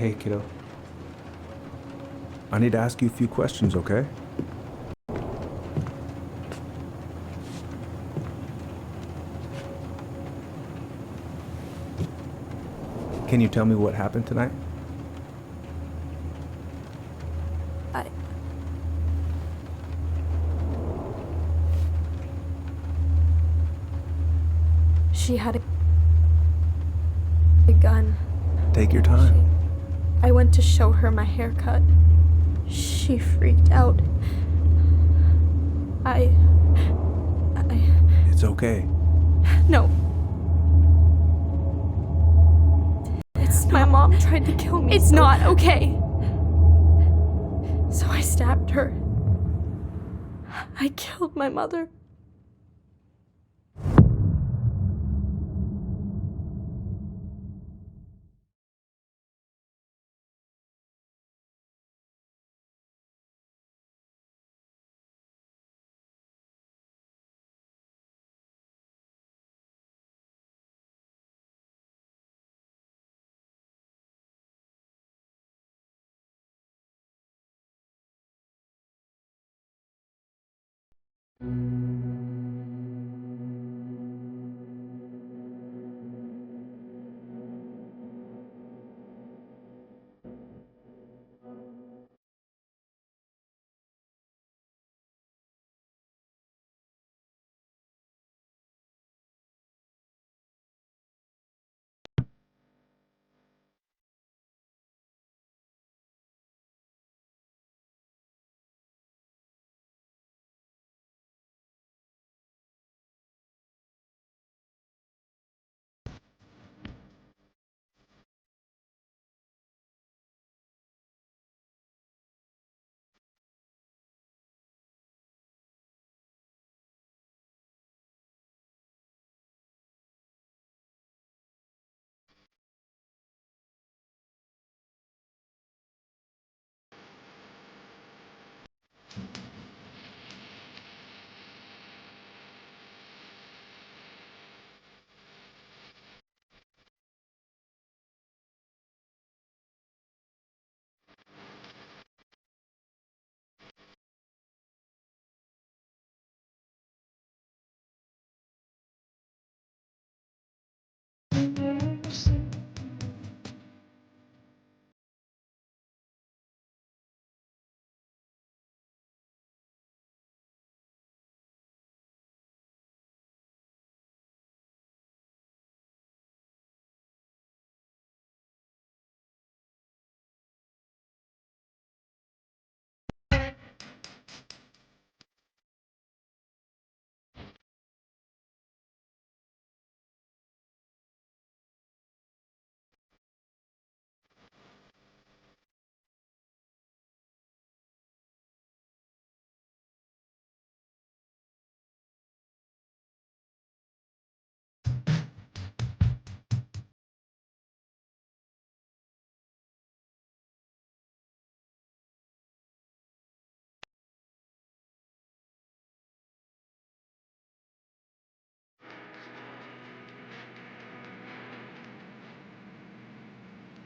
Hey, kiddo. I need to ask you a few questions, okay? Can you tell me what happened tonight? I... She had a gun. Take your time. I went to show her my haircut. She freaked out. I... It's okay. No. My mom tried to kill me. It's not okay. So I stabbed her. I killed my mother.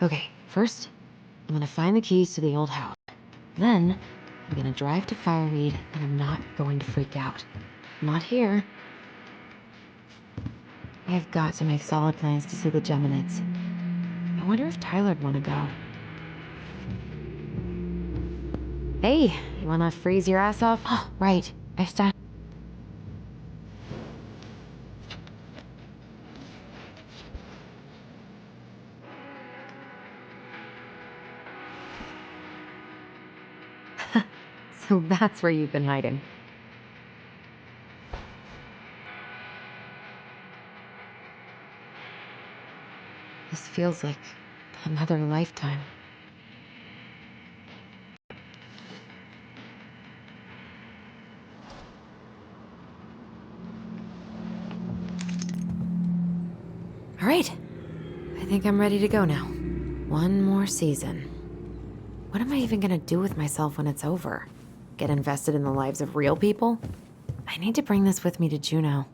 Okay, first, I'm gonna find the keys to the old house. Then, I'm gonna drive to Fireweed, and I'm not going to freak out. Not here. I've got to make solid plans to see the Geminids. I wonder if Tyler'd want to go. Hey, you wanna freeze your ass off? Oh, right. I stashed. So that's where you've been hiding. This feels like another lifetime. All right. I think I'm ready to go now. One more season. What am I even gonna do with myself when it's over? Get invested in the lives of real people? I need to bring this with me to Juneau.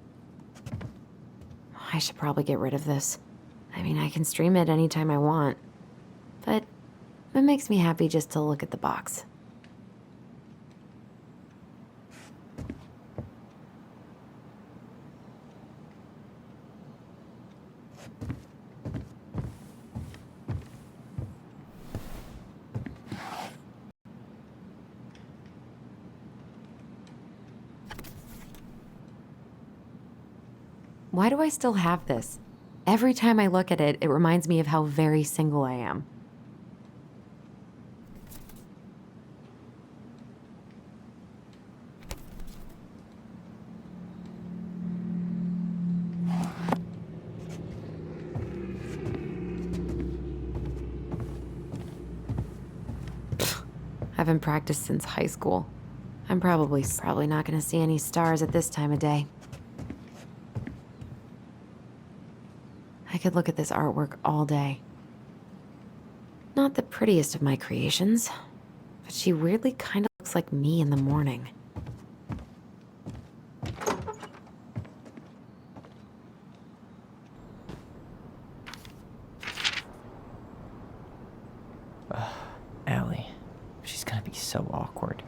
I should probably get rid of this. I mean, I can stream it anytime I want. But It makes me happy just to look at the box. Why do I still have this? Every time I look at it, it reminds me of how very single I am. I haven't practiced since high school. I'm probably not gonna see any stars at this time of day. I could look at this artwork all day. Not the prettiest of my creations, but she weirdly kind of looks like me in the morning. Allie. She's gonna be so awkward.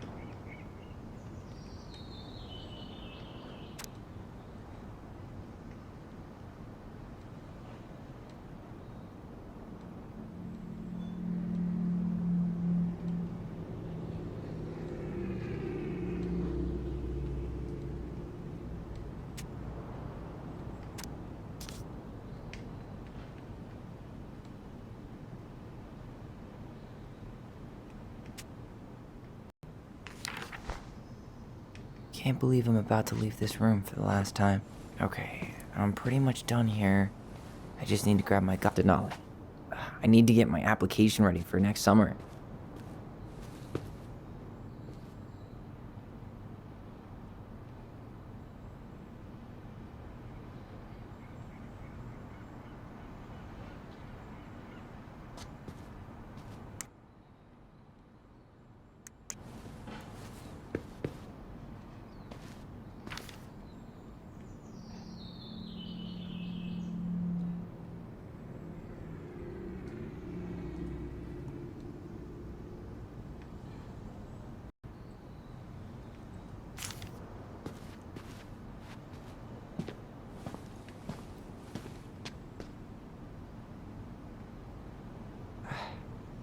Can't believe I'm about to leave this room for the last time. Okay, I'm pretty much done here. I just need to grab my Denali. I need to get my application ready for next summer.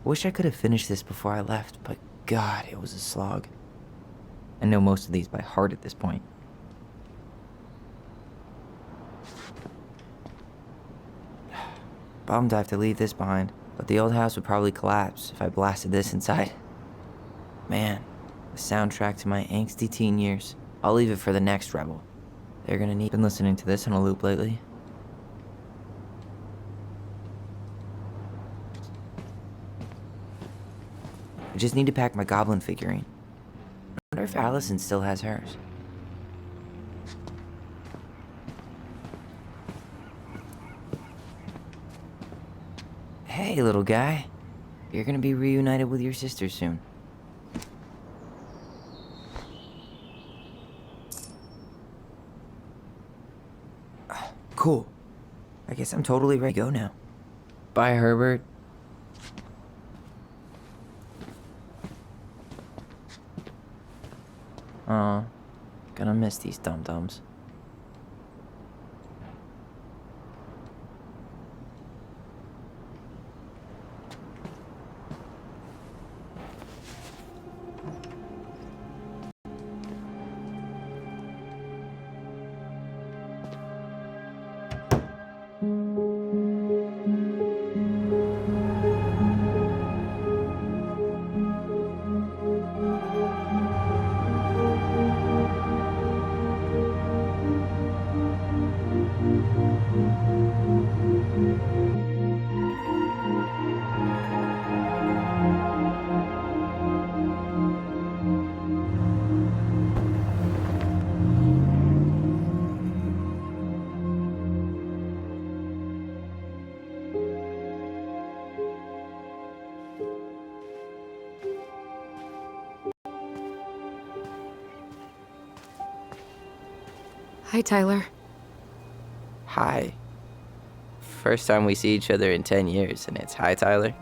Wish I could have finished this before I left, but God, it was a slog. I know most of these by heart at this point. Bummed I have to leave this behind, but the old house would probably collapse if I blasted this inside. Man, the soundtrack to my angsty teen years. I'll leave it for the next rebel. They're gonna need. Been listening to this on a loop lately. I just need to pack my goblin figurine. I wonder if Allison still has hers. Hey, little guy. You're gonna be reunited with your sister soon. Cool. I guess I'm totally ready to go now. Bye, Herbert. Aw, gonna miss these dum-dums. Hi, Tyler. Hi. First time we see each other in 10 years, and it's hi, Tyler.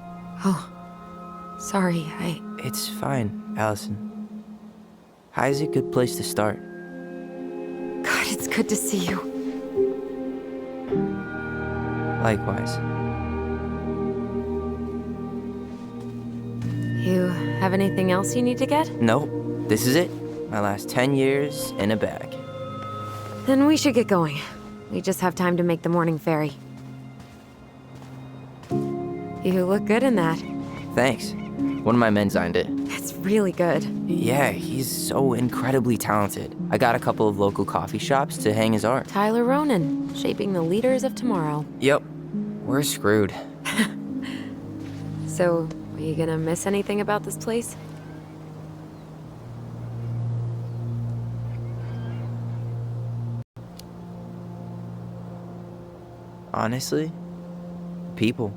Oh, Sorry, It's fine, Allison. High's a good place to start. God, it's good to see you. Likewise. You have anything else you need to get? Nope, this is it. My last 10 years in a bag. Then we should get going. We just have time to make the morning ferry. You look good in that. Thanks. One of my men signed it. It's really good. Yeah, he's so incredibly talented. I got a couple of local coffee shops to hang his art. Tyler Ronan, shaping the leaders of tomorrow. Yep, we're screwed. So, are you gonna miss anything about this place? Honestly, people.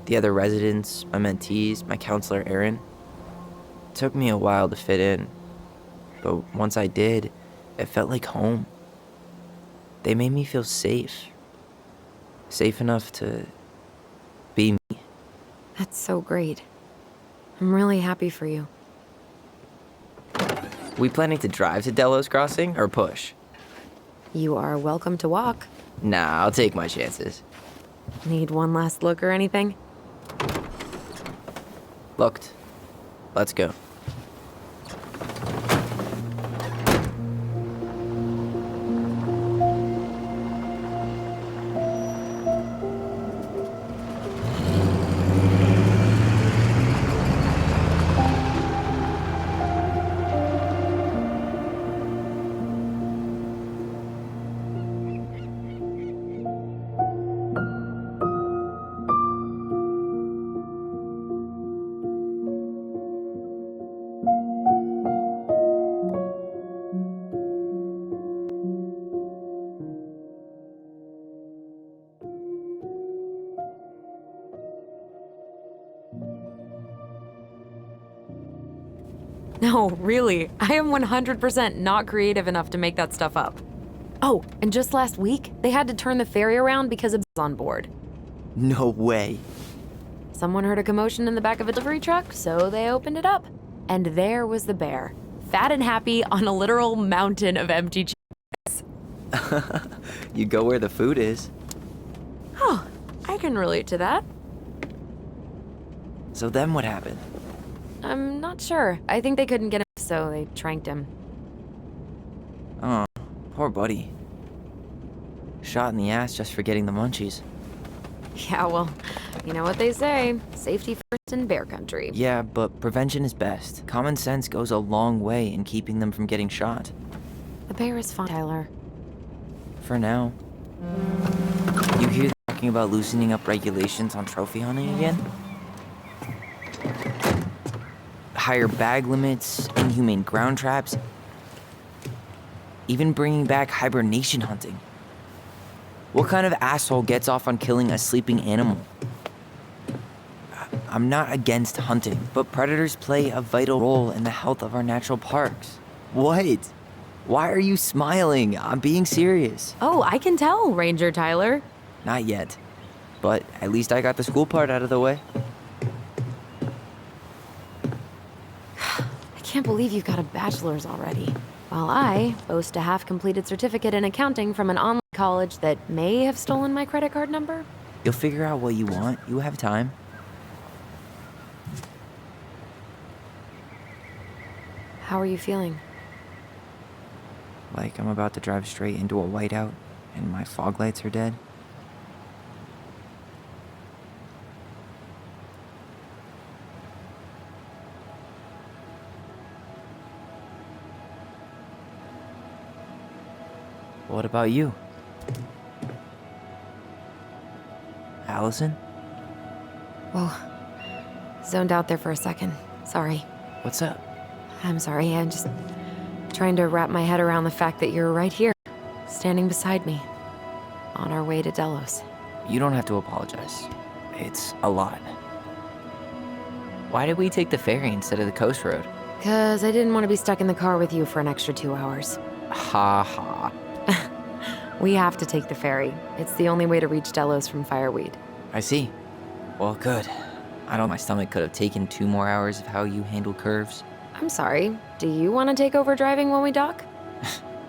The other residents, my mentees, my counselor Aaron. It took me a while to fit in, but once I did, it felt like home. They made me feel safe. Safe enough to be me. That's so great. I'm really happy for you. We planning to drive to Delos Crossing or push? You are welcome to walk. Nah, I'll take my chances. Need one last look or anything? Looked. Let's go. No, really. I am 100% not creative enough to make that stuff up. Oh, and just last week, they had to turn the ferry around because of on board. No way. Someone heard a commotion in the back of a delivery truck, so they opened it up. And there was the bear, fat and happy on a literal mountain of empty cheese. You go where the food is. Oh, I can relate to that. So then what happened? I'm not sure. I think they couldn't get him, so they tranked him. Oh, poor buddy. Shot in the ass just for getting the munchies. Yeah, well, you know what they say. Safety first in bear country. Yeah, but prevention is best. Common sense goes a long way in keeping them from getting shot. The bear is fine, Tyler. For now. You hear them talking about loosening up regulations on trophy hunting again? Higher bag limits, inhumane ground traps, even bringing back hibernation hunting. What kind of asshole gets off on killing a sleeping animal? I'm not against hunting, but predators play a vital role in the health of our natural parks. What? Why are you smiling? I'm being serious. Oh, I can tell, Ranger Tyler. Not yet, but at least I got the school part out of the way. I can't believe you've got a bachelor's already. While I boast a half-completed certificate in accounting from an online college that may have stolen my credit card number. You'll figure out what you want. You have time. How are you feeling? Like I'm about to drive straight into a whiteout and my fog lights are dead. What about you? Allison? Whoa. Zoned out there for a second. Sorry. What's up? I'm sorry. I'm just trying to wrap my head around the fact that you're right here, standing beside me, on our way to Delos. You don't have to apologize. It's a lot. Why did we take the ferry instead of the coast road? 'Cause I didn't want to be stuck in the car with you for an extra 2 hours. Ha ha. We have to take the ferry. It's the only way to reach Delos from Fireweed. I see. Well, good. I don't. My stomach could have taken 2 more hours of how you handle curves. I'm sorry, do you want to take over driving when we dock?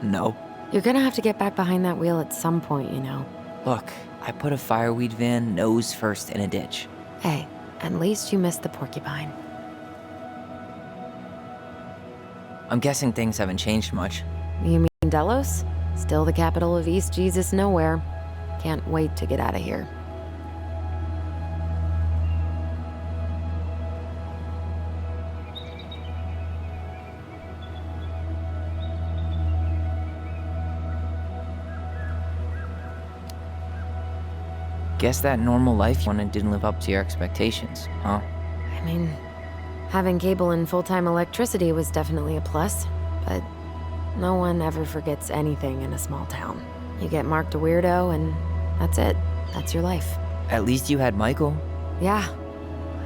No. You're gonna have to get back behind that wheel at some point, you know. Look, I put a fireweed van nose first in a ditch. Hey, at least you missed the porcupine. I'm guessing things haven't changed much. You mean Delos? Still the capital of East Jesus Nowhere. Can't wait to get out of here. Guess that normal life you wanted didn't live up to your expectations, huh? I mean, having cable and full-time electricity was definitely a plus, but no one ever forgets anything in a small town. You get marked a weirdo and that's it. That's your life. At least you had Michael. Yeah.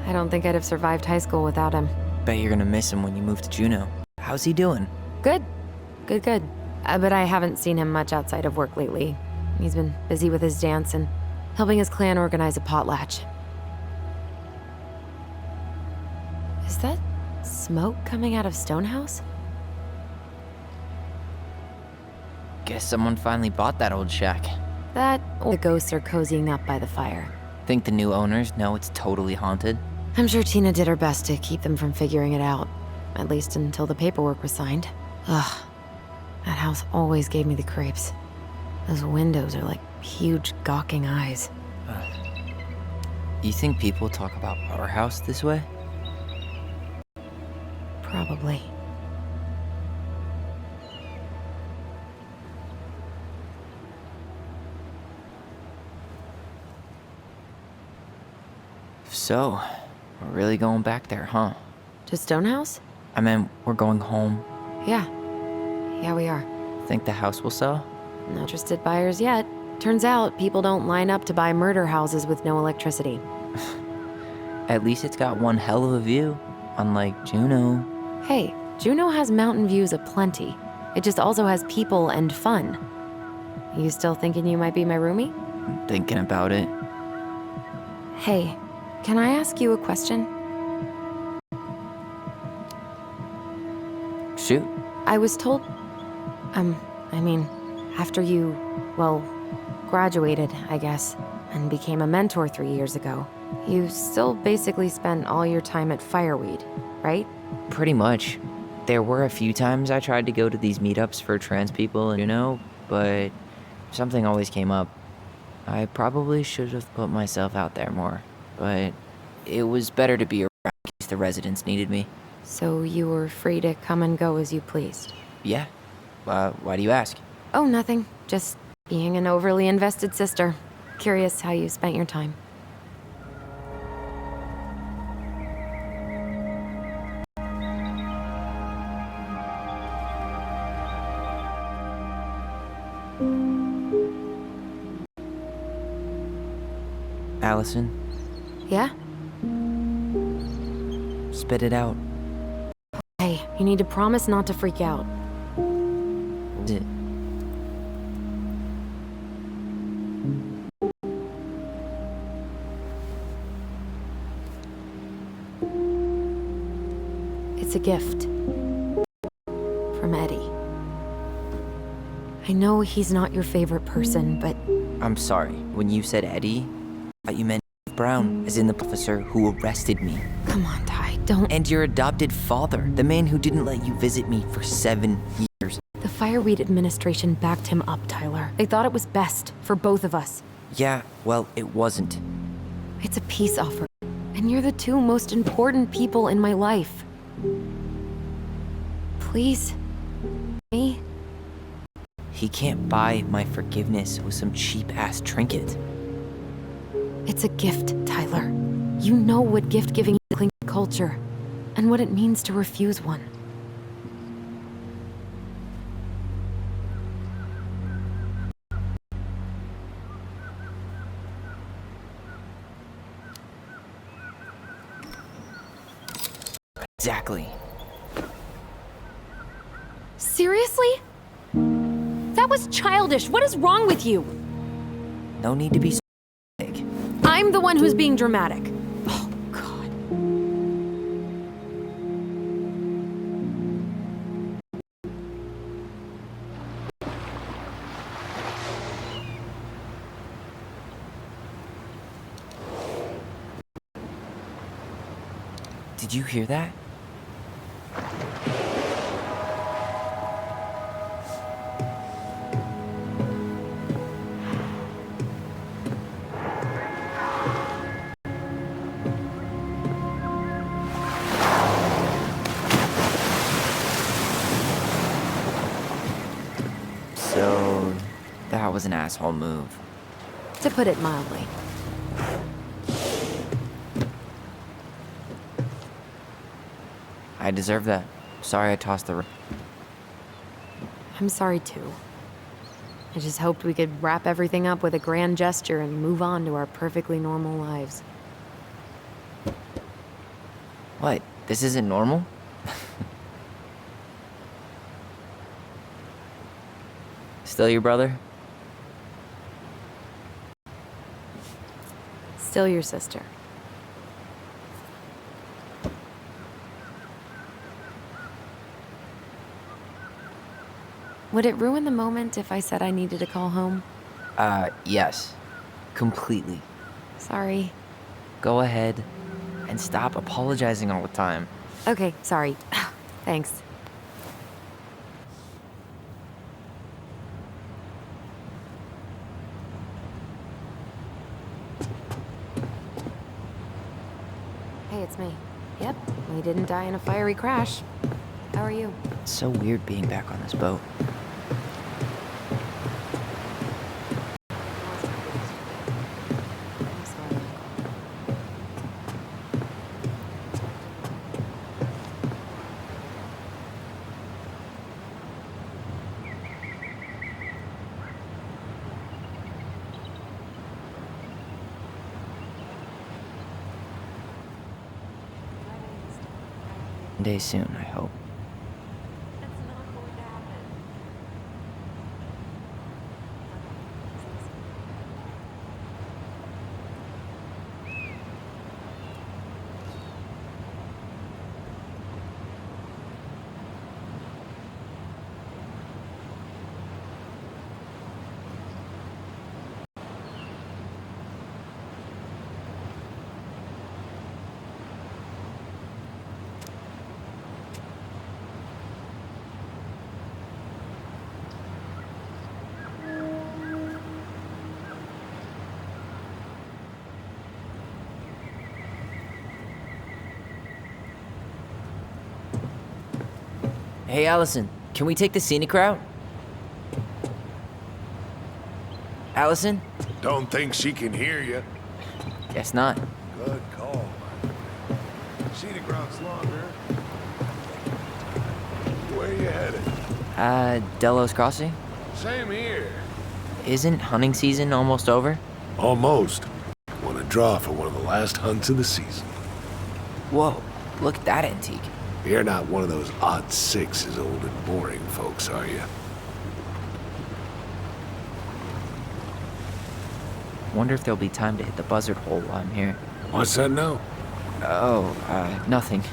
I don't think I'd have survived high school without him. Bet you're gonna miss him when you move to Juneau. How's he doing? Good. Good. But I haven't seen him much outside of work lately. He's been busy with his dance and helping his clan organize a potlatch. Is that smoke coming out of Stonehouse? Guess someone finally bought that old shack. That or the ghosts are cozying up by the fire. Think the new owners know it's totally haunted? I'm sure Tina did her best to keep them from figuring it out. At least until the paperwork was signed. Ugh. That house always gave me the creeps. Those windows are like huge gawking eyes. You think people talk about our house this way? Probably. So, we're really going back there, huh? To Stonehouse? I mean, we're going home. Yeah. Yeah, we are. Think the house will sell? No interested buyers yet. Turns out people don't line up to buy murder houses with no electricity. At least it's got one hell of a view, unlike Juneau. Hey, Juneau has mountain views aplenty. It just also has people and fun. You still thinking you might be my roomie? I'm thinking about it. Hey, can I ask you a question? Shoot. I was told... after you, well, graduated, I guess, and became a mentor 3 years ago, you still basically spent all your time at Fireweed, right? Pretty much. There were a few times I tried to go to these meetups for trans people, but something always came up. I probably should have put myself out there more, but it was better to be around in case the residents needed me. So you were free to come and go as you pleased? Yeah. Why do you ask? Oh, nothing. Just being an overly invested sister. Curious how you spent your time. Allison, Yeah? spit it out. Hey, you need to promise not to freak out. It's a gift. From Eddie. I know he's not your favorite person, but I'm sorry. When you said Eddie, I thought you meant Brown, as in the officer who arrested me. come on, Ty, don't. And your adopted father, the man who didn't let you visit me for 7 years. The Fireweed administration backed him up, Tyler. They thought it was best for both of us. Yeah, well, it wasn't. It's a peace offer, and you're the two most important people in my life. Please, me? He can't buy my forgiveness with some cheap-ass trinket. It's a gift, Tyler. You know what gift-giving is in culture, and what it means to refuse one. Exactly. Seriously? That was childish. What is wrong with you? No need to be so big. I'm the one who's being dramatic. Oh, God. Did you hear that? So, that was an asshole move. To put it mildly. I deserve that. Sorry I tossed the... I'm sorry too. I just hoped we could wrap everything up with a grand gesture and move on to our perfectly normal lives. What? This isn't normal? Still your brother? Still your sister. Would it ruin the moment if I said I needed to call home? Yes. Completely. Sorry. Go ahead and stop apologizing all the time. Okay, sorry. Thanks. Hey, it's me. Yep, we didn't die in a fiery crash. How are you? It's so weird being back on this boat. I'm sorry. One day soon, I hope. That's not going to happen. Hey, Allison, can we take the scenic route? Allison? Don't think she can hear you. Guess not. Good call, man. Scenic route's longer. Where you headed? Delos Crossing? Same here. Isn't hunting season almost over? Almost. Want to draw for one of the last hunts of the season. Whoa, look at that antique. You're not one of those odd sixes old and boring folks, are you? Wonder if there'll be time to hit the buzzard hole while I'm here. What's that now? Oh, nothing.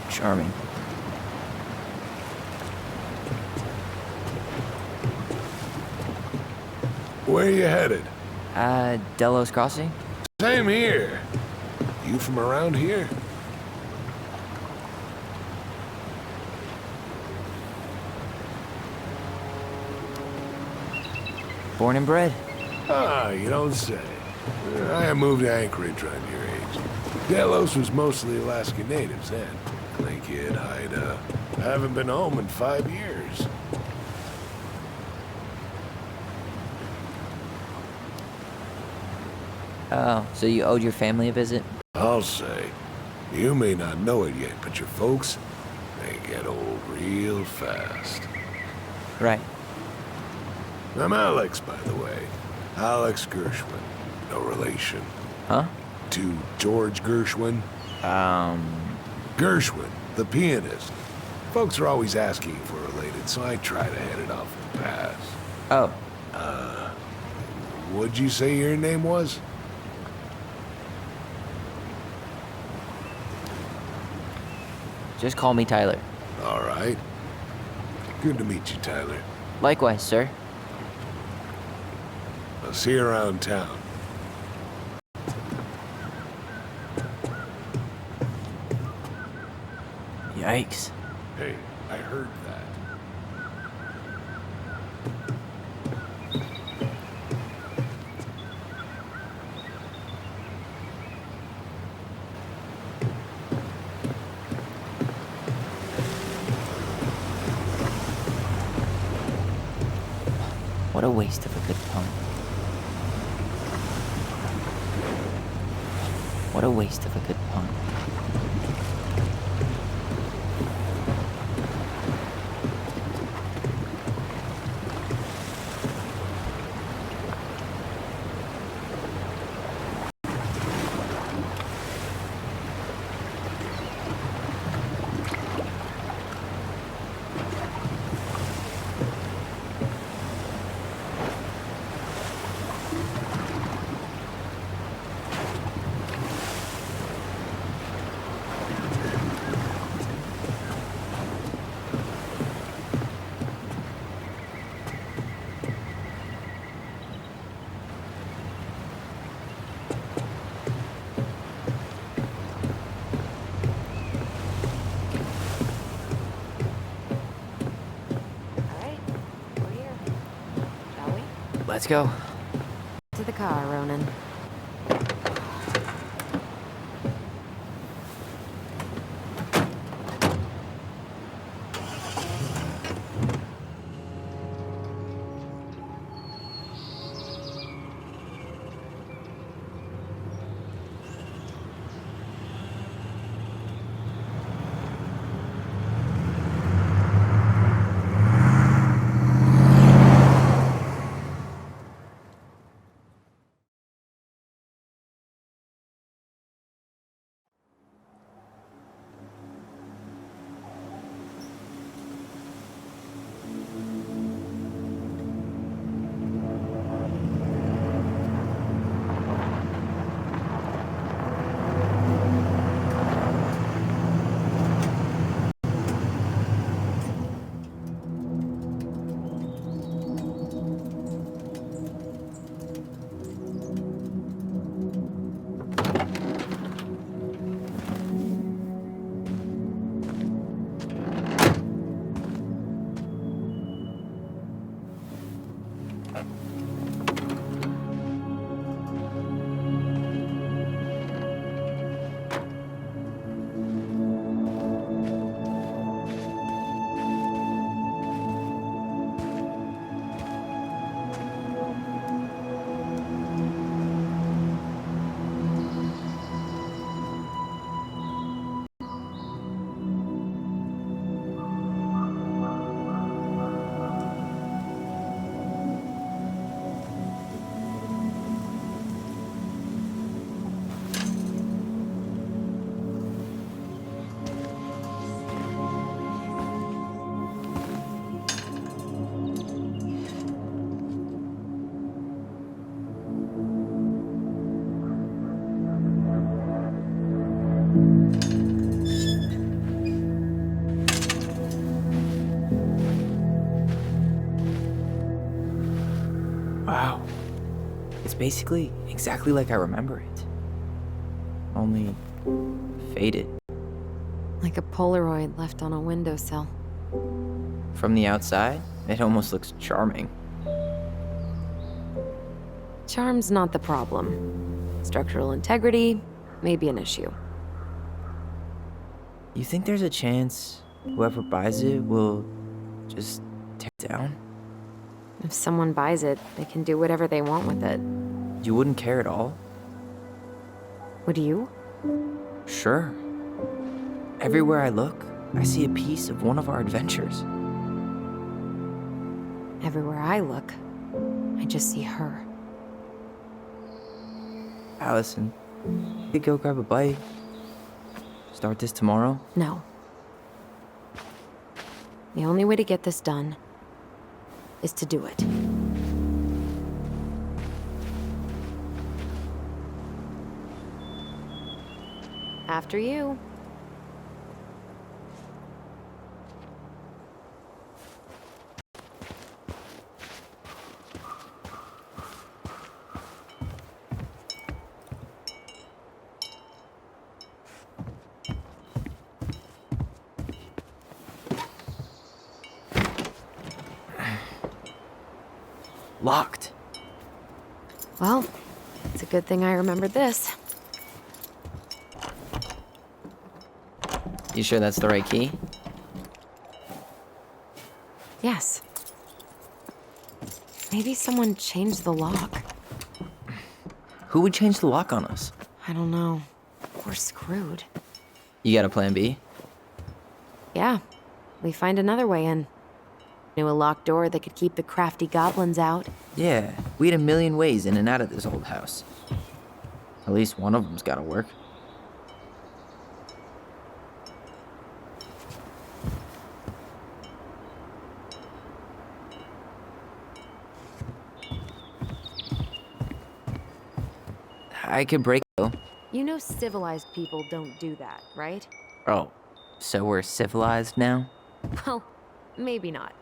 Charming. Where you headed? Delos Crossing? Same here. You from around here? Born and bred. Ah, you don't say. I moved to Anchorage around your age. Delos was mostly Alaska natives then. Clay kid, Haida. Haven't been home in 5 years. Oh, so you owed your family a visit? I'll say. You may not know it yet, but your folks, they get old real fast. Right. I'm Alex, by the way. Alex Gershwin. No relation. Huh? To George Gershwin. Gershwin, the pianist. Folks are always asking if we're related, so I try to head it off in the pass. Oh, What'd you say your name was? just call me Tyler. All right. Good to meet you, Tyler. Likewise, sir. I'll see you around town. Yikes. Hey, I heard that. What a waste of a good pun. What a waste of a good pun. Alright, we're here. Shall we? Let's go. To the car, Ronan. Wow. It's basically exactly like I remember it. Only faded. Like a Polaroid left on a windowsill. From the outside, it almost looks charming. Charm's not the problem. Structural integrity may be an issue. You think there's a chance whoever buys it will just tear it down? If someone buys it, they can do whatever they want with it. You wouldn't care at all? Would you? Sure. Everywhere I look, I see a piece of one of our adventures. Everywhere I look, I just see her. Allison, we could go grab a bite. Start this tomorrow? No. The only way to get this done is to do it. After you. Locked. Well, it's a good thing I remembered this. You sure that's the right key? Yes. Maybe someone changed the lock. Who would change the lock on us? I don't know. We're screwed. You got a plan B? Yeah, we find another way in. Knew a locked door that could keep the crafty goblins out. Yeah, we had a million ways in and out of this old house. At least one of them's gotta work. I could break though. You know civilized people don't do that, right? Oh, so we're civilized now? Well, maybe not.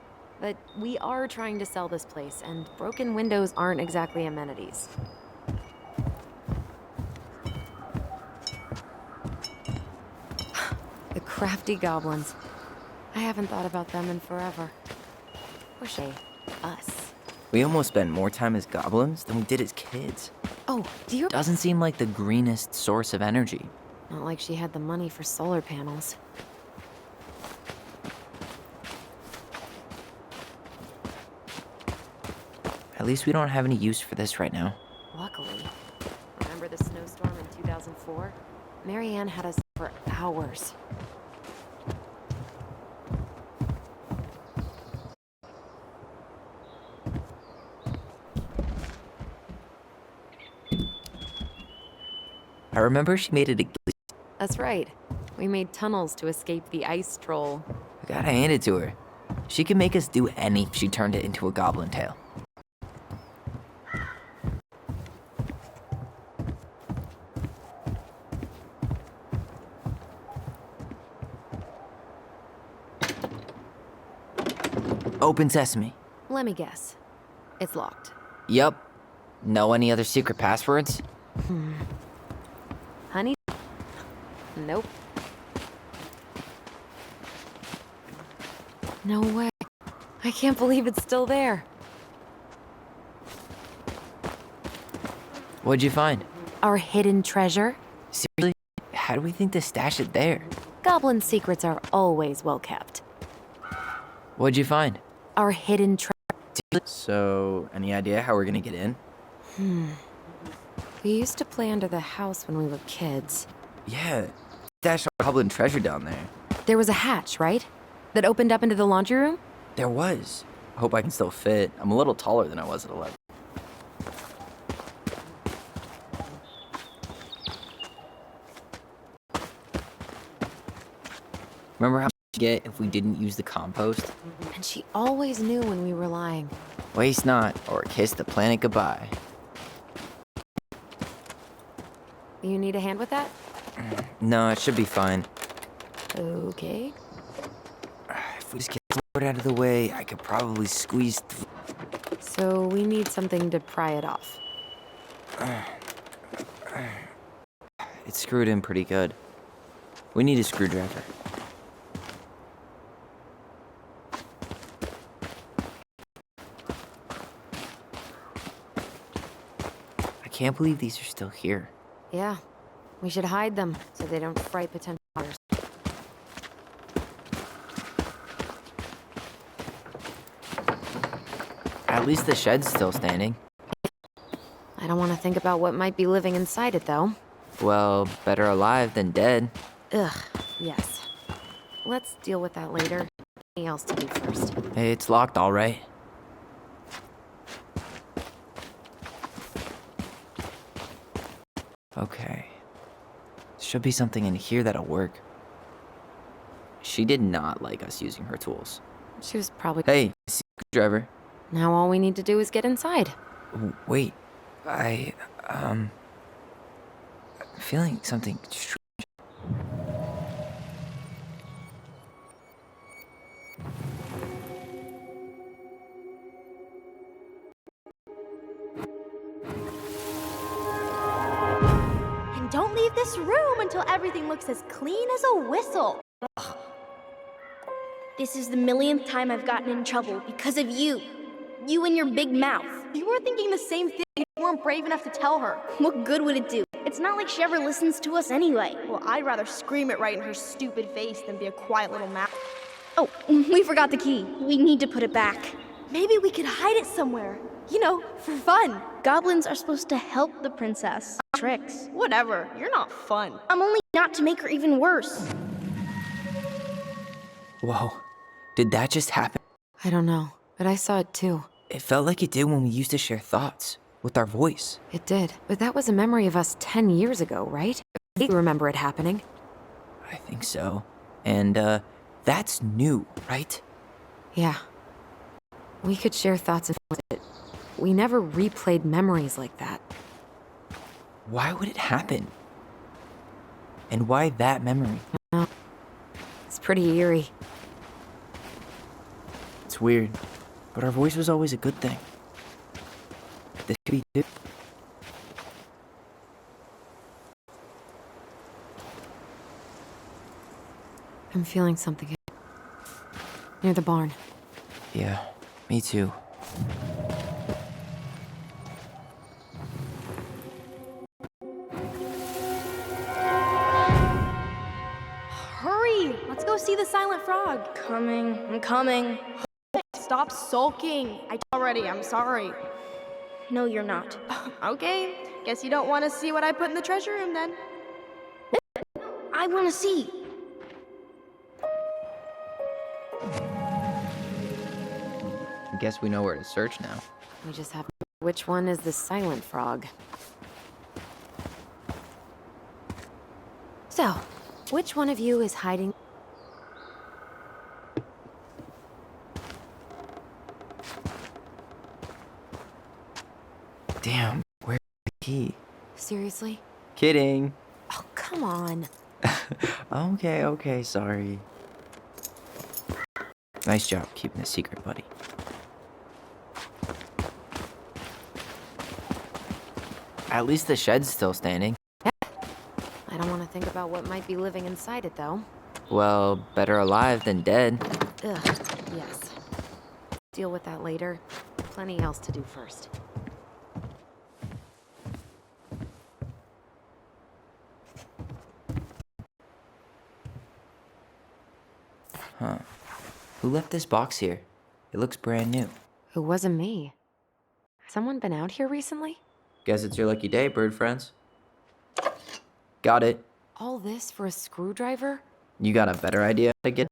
But we are trying to sell this place, and broken windows aren't exactly amenities. The crafty goblins. I haven't thought about them in forever. Wish us. We almost spent more time as goblins than we did as kids. Oh, do you... Doesn't seem like the greenest source of energy. Not like she had the money for solar panels. At least we don't have any use for this right now. Luckily. Remember the snowstorm in 2004? Marianne had us for hours. I remember she made it a... That's right. We made tunnels to escape the ice troll. I gotta hand it to her. She could make us do anything if she turned it into a goblin tail. Open sesame. Let me guess. It's locked. Yup. Know any other secret passwords? Honey? Nope. No way. I can't believe it's still there. What'd you find? Our hidden treasure? Seriously? How do we think to stash it there? Goblin secrets are always well kept. What'd you find? Our hidden treasure. So, any idea how we're gonna get in? We used to play under the house when we were kids. Yeah, stash our goblin treasure down there. There was a hatch, right? That opened up into the laundry room? There was. I hope I can still fit. I'm a little taller than I was at 11. Remember how much you get if we didn't use the compost? And she always knew when we were lying. Waste not, or kiss the planet goodbye. You need a hand with that? No, it should be fine. Okay. If we just get the board out of the way, I could probably squeeze through. So we need something to pry it off. It's screwed in pretty good. We need a screwdriver. I can't believe these are still here. Yeah. We should hide them so they don't fright potential buyers. At least the shed's still standing. I don't want to think about what might be living inside it, though. Well, better alive than dead. Ugh, yes. Let's deal with that later. Anything else to do first? Hey, it's locked all right. Okay. Should be something in here that'll work. She did not like us using her tools. She was probably... Hey, screwdriver. Now all we need to do is get inside. Wait, I'm feeling something strange. And don't leave this room until everything looks as clean as a whistle. This is the millionth time I've gotten in trouble because of you. You and your big mouth. You were thinking the same thing. You weren't brave enough to tell her. What good would it do? It's not like she ever listens to us anyway. Well, I'd rather scream it right in her stupid face than be a quiet little mouse. Oh, we forgot the key. We need to put it back. Maybe we could hide it somewhere. You know, for fun. Goblins are supposed to help the princess. Tricks. Whatever, you're not fun. I'm only not to make her even worse. Whoa. Did that just happen? I don't know, but I saw it too. It felt like it did when we used to share thoughts with our voice. It did, but that was a memory of us 10 years ago, right? You remember it happening. I think so. And, that's new, right? Yeah. We could share thoughts and with it. We never replayed memories like that. Why would it happen? And why that memory? It's pretty eerie. It's weird, but our voice was always a good thing. This could be too. I'm feeling something here. Near the barn. Yeah, me too. Hurry! Let's go see the silent frog. I'm coming. Stop sulking. I already, I'm sorry. No, you're not. Okay, guess you don't want to see what I put in the treasure room then. I want to see. I guess we know where to search now. We just have. Which one is the silent frog? So, which one of you is hiding? Damn, where's the key? Seriously? Kidding. Oh, come on. Okay, sorry. Nice job keeping the secret, buddy. At least the shed's still standing. I don't want to think about what might be living inside it, though. Well, better alive than dead. Ugh, yes. Deal with that later. Plenty else to do first. Huh. Who left this box here? It looks brand new. It wasn't me. Someone been out here recently? Guess it's your lucky day, bird friends. Got it. All this for a screwdriver? You got a better idea to get?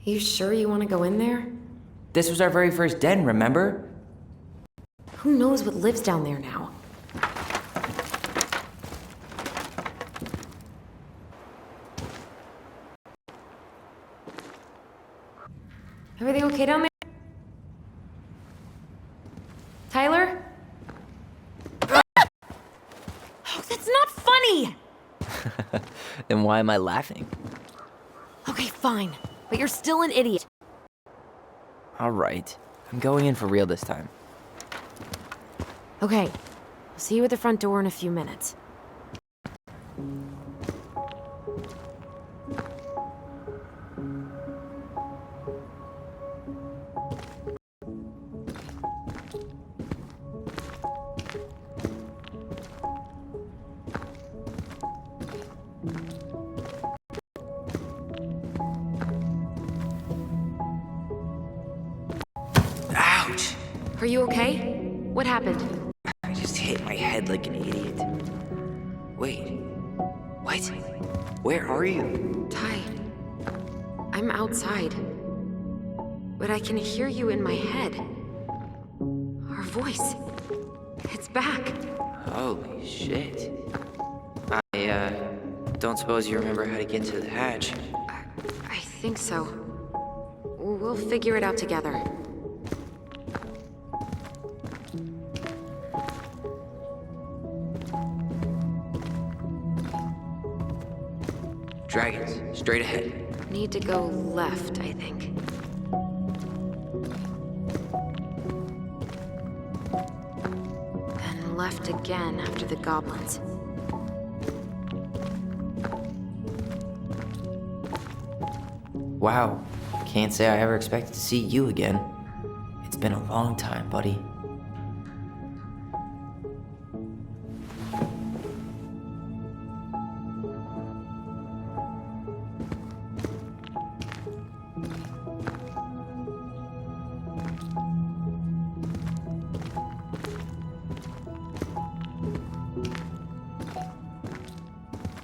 You sure you want to go in there? This was our very first den, remember? Who knows what lives down there now? Everything okay down there? Tyler? Oh, that's not funny! Then why am I laughing? Okay, fine. But you're still an idiot. Alright. I'm going in for real this time. Okay. I'll see you at the front door in a few minutes. Ouch! Are you okay? What happened? I just hit my head like an idiot. Wait. What? Where are you? Ty, I'm outside. But I can hear you in my head. Our voice. It's back. Holy shit. Don't suppose you remember how to get to the hatch? I think so. We'll figure it out together. Dragons, straight ahead. Need to go left, I think. Then left again after the goblins. Wow, can't say I ever expected to see you again. It's been a long time, buddy.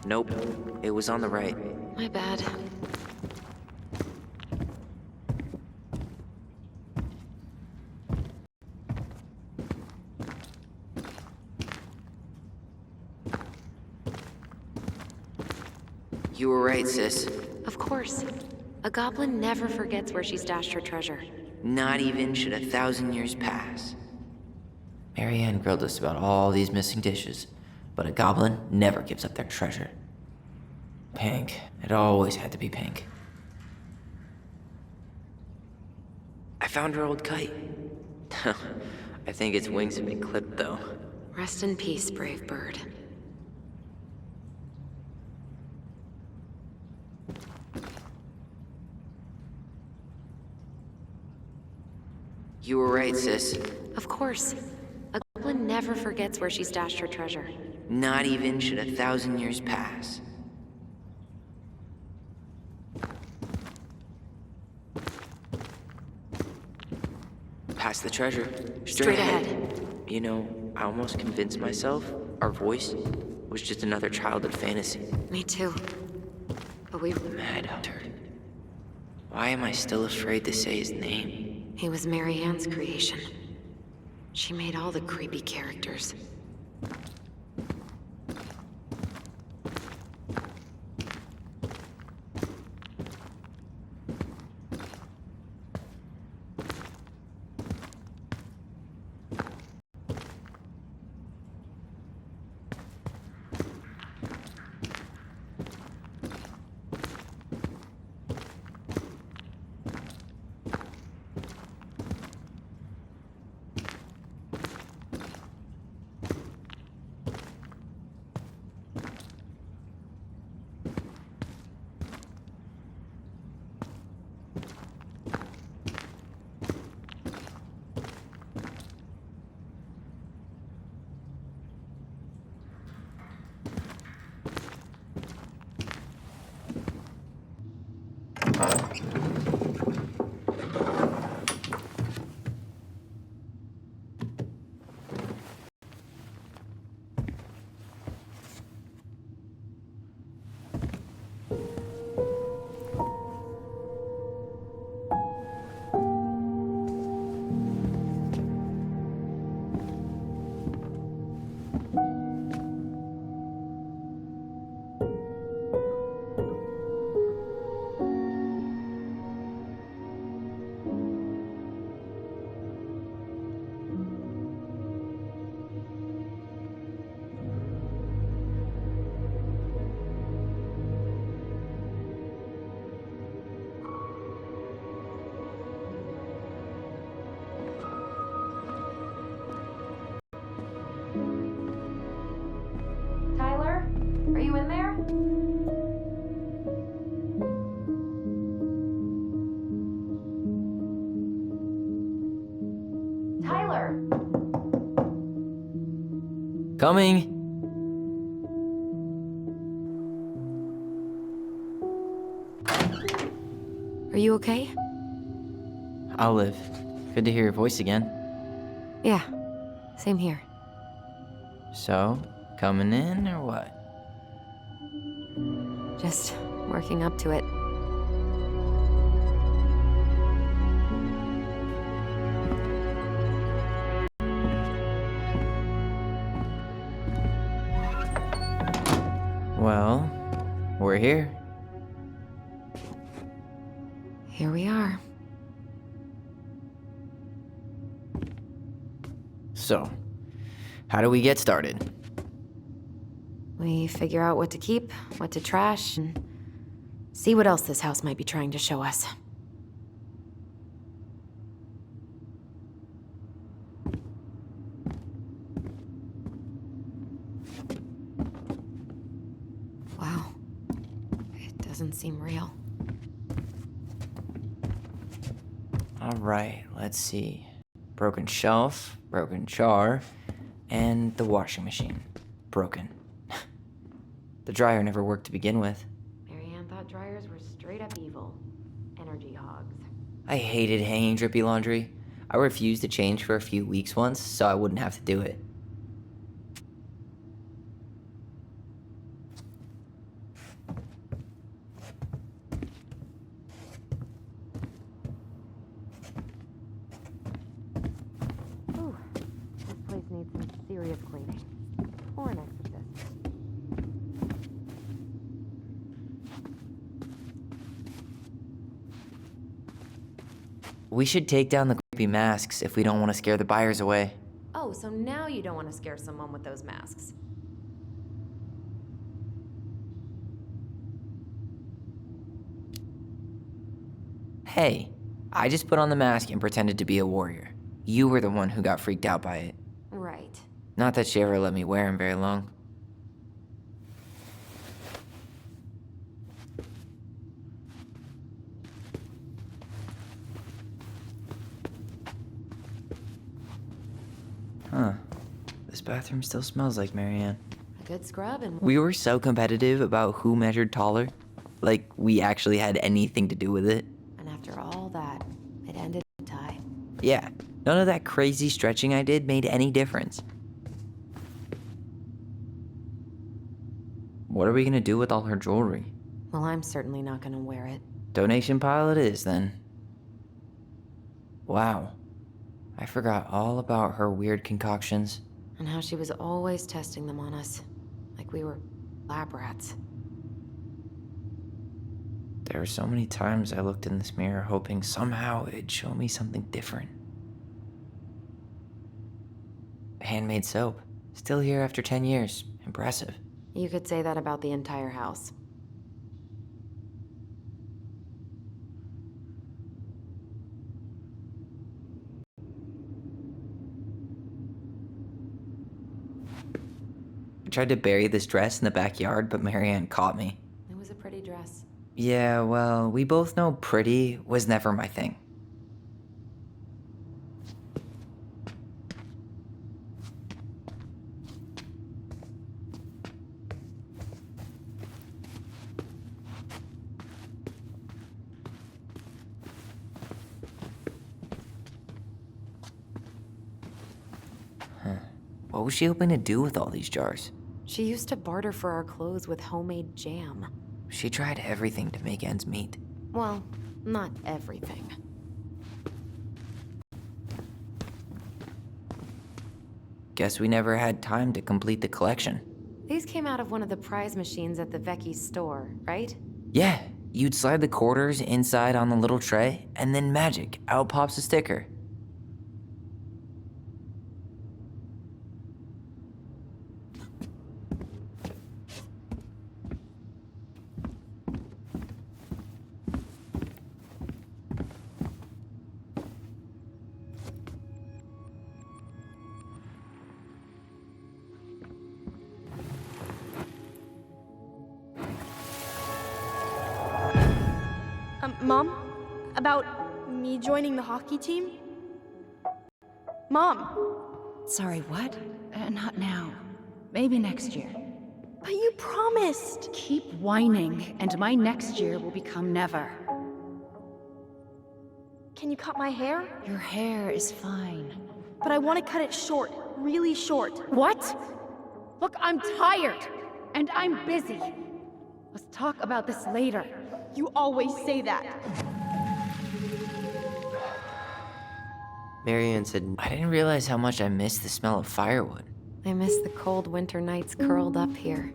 Nope, it was on the right. My bad. You were right, sis. Of course. A goblin never forgets where she stashed her treasure. Not even should 1,000 years pass. Marianne grilled us about all these missing dishes, but a goblin never gives up their treasure. Pink. It always had to be pink. I found her old kite. I think its wings have been clipped, though. Rest in peace, brave bird. You were right, sis. Of course. A goblin never forgets where she stashed her treasure. Not even should 1,000 years pass. Pass the treasure. Straight ahead. You know, I almost convinced myself our voice was just another childhood fantasy. Me too. But we... Mad Hunter. Why am I still afraid to say his name? He was Marianne's creation. She made all the creepy characters. Tyler? Are you in there? Tyler! Coming! Are you okay? I'll live. Good to hear your voice again. Yeah. Same here. So, coming in or what? Just working up to it. Well, we're here. Here we are. So, how do we get started? We figure out what to keep, what to trash, and see what else this house might be trying to show us. Wow. It doesn't seem real. All right, let's see. Broken shelf, broken jar, and the washing machine. Broken. The dryer never worked to begin with. Marianne thought dryers were straight up evil. Energy hogs. I hated hanging drippy laundry. I refused to change for a few weeks once, so I wouldn't have to do it. Ooh, this place needs some serious cleaning. Or an exorcist. We should take down the creepy masks if we don't want to scare the buyers away. Oh, so now you don't want to scare someone with those masks. Hey, I just put on the mask and pretended to be a warrior. You were the one who got freaked out by it. Right. Not that she ever let me wear him very long. Huh. This bathroom still smells like Marianne. A good scrub and... We were so competitive about who measured taller. Like, we actually had anything to do with it. And after all that, it ended in a tie. Yeah, none of that crazy stretching I did made any difference. What are we gonna do with all her jewelry? Well, I'm certainly not gonna wear it. Donation pile it is, then. Wow. I forgot all about her weird concoctions. And how she was always testing them on us. Like we were lab rats. There were so many times I looked in this mirror hoping somehow it'd show me something different. Handmade soap. Still here after 10 years. Impressive. You could say that about the entire house. I tried to bury this dress in the backyard, but Marianne caught me. It was a pretty dress. Yeah, well, we both know pretty was never my thing. What was she hoping to do with all these jars? She used to barter for our clothes with homemade jam. She tried everything to make ends meet. Well, not everything. Guess we never had time to complete the collection. These came out of one of the prize machines at the Vecchi's store, right? Yeah, you'd slide the quarters inside on the little tray, and then magic, out pops a sticker. Mom? About me joining the hockey team? Mom! Sorry, what? Not now. Maybe next year. But you promised! Keep whining, and my next year will become never. Can you cut my hair? Your hair is fine. But I want to cut it short. Really short. What? Look, I'm tired, and I'm busy. Let's talk about this later. You always say that. Marianne said, I didn't realize how much I missed the smell of firewood. I miss the cold winter nights curled up here.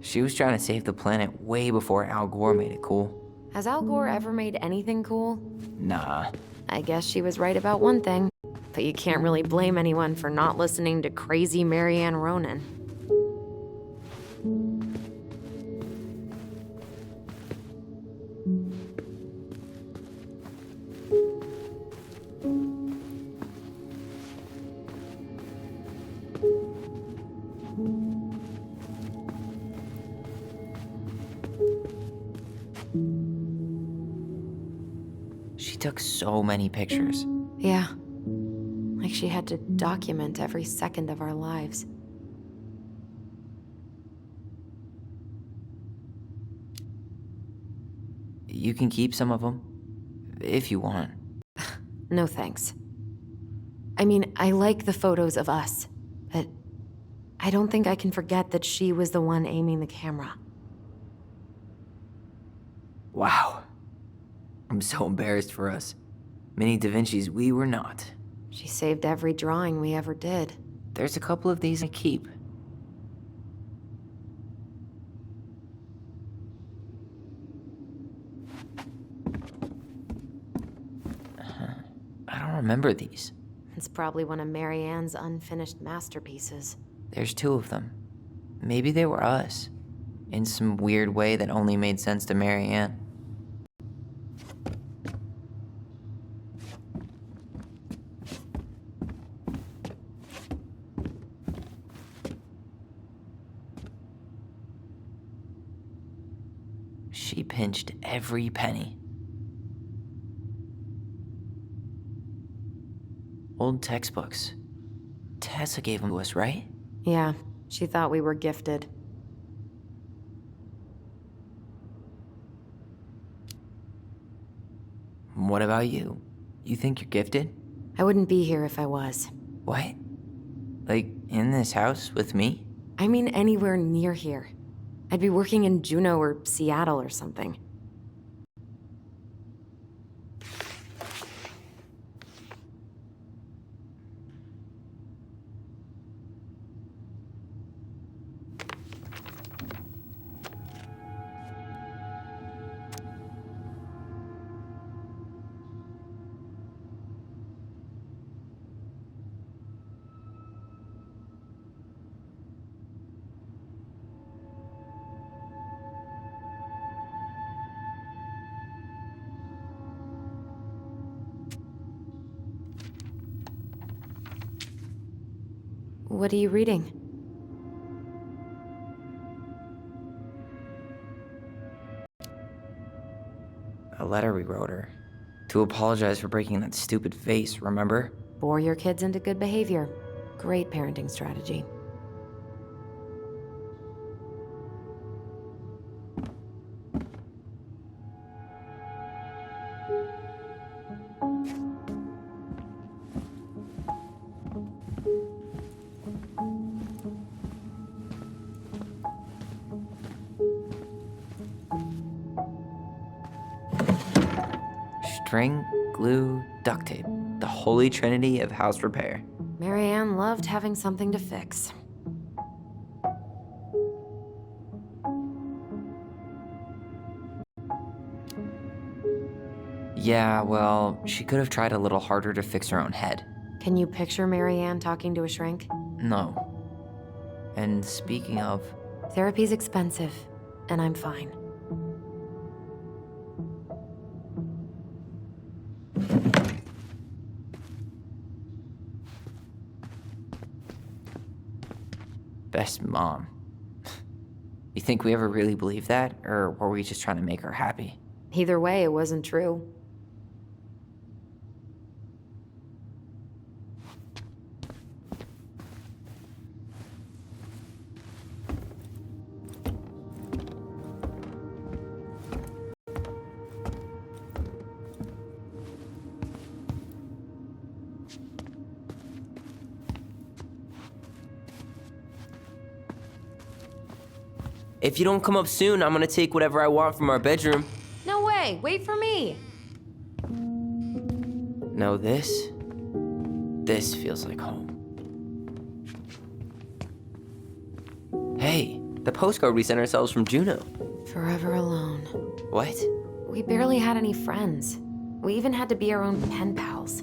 She was trying to save the planet way before Al Gore made it cool. Has Al Gore ever made anything cool? Nah. I guess she was right about one thing, but you can't really blame anyone for not listening to crazy Marianne Ronan. She took so many pictures. Yeah. Like she had to document every second of our lives. You can keep some of them, if you want. No thanks. I mean, I like the photos of us, but I don't think I can forget that she was the one aiming the camera. Wow. I'm so embarrassed for us. Many Da Vinci's we were not. She saved every drawing we ever did. There's a couple of these I keep. I don't remember these. It's probably one of Marianne's unfinished masterpieces. There's 2 of them. Maybe they were us. In some weird way that only made sense to Marianne. She pinched every penny. Old textbooks. Tessa gave them to us, right? Yeah, she thought we were gifted. What about you? You think you're gifted? I wouldn't be here if I was. What? Like, in this house with me? I mean anywhere near here. I'd be working in Juneau or Seattle or something. What are you reading? A letter we wrote her. To apologize for breaking that stupid vase, remember? Bore your kids into good behavior. Great parenting strategy. String, glue, duct tape. The holy trinity of house repair. Marianne loved having something to fix. Yeah, well, she could have tried a little harder to fix her own head. Can you picture Marianne talking to a shrink? No. And speaking of, Therapy's expensive, and I'm fine. best mom. You think we ever really believed that, or were we just trying to make her happy? Either way, it wasn't true. If you don't come up soon, I'm gonna take whatever I want from our bedroom. No way! Wait for me! No, this feels like home. Hey, The postcard we sent ourselves from Juneau. Forever alone. What? We barely had any friends. We even had to be our own pen pals.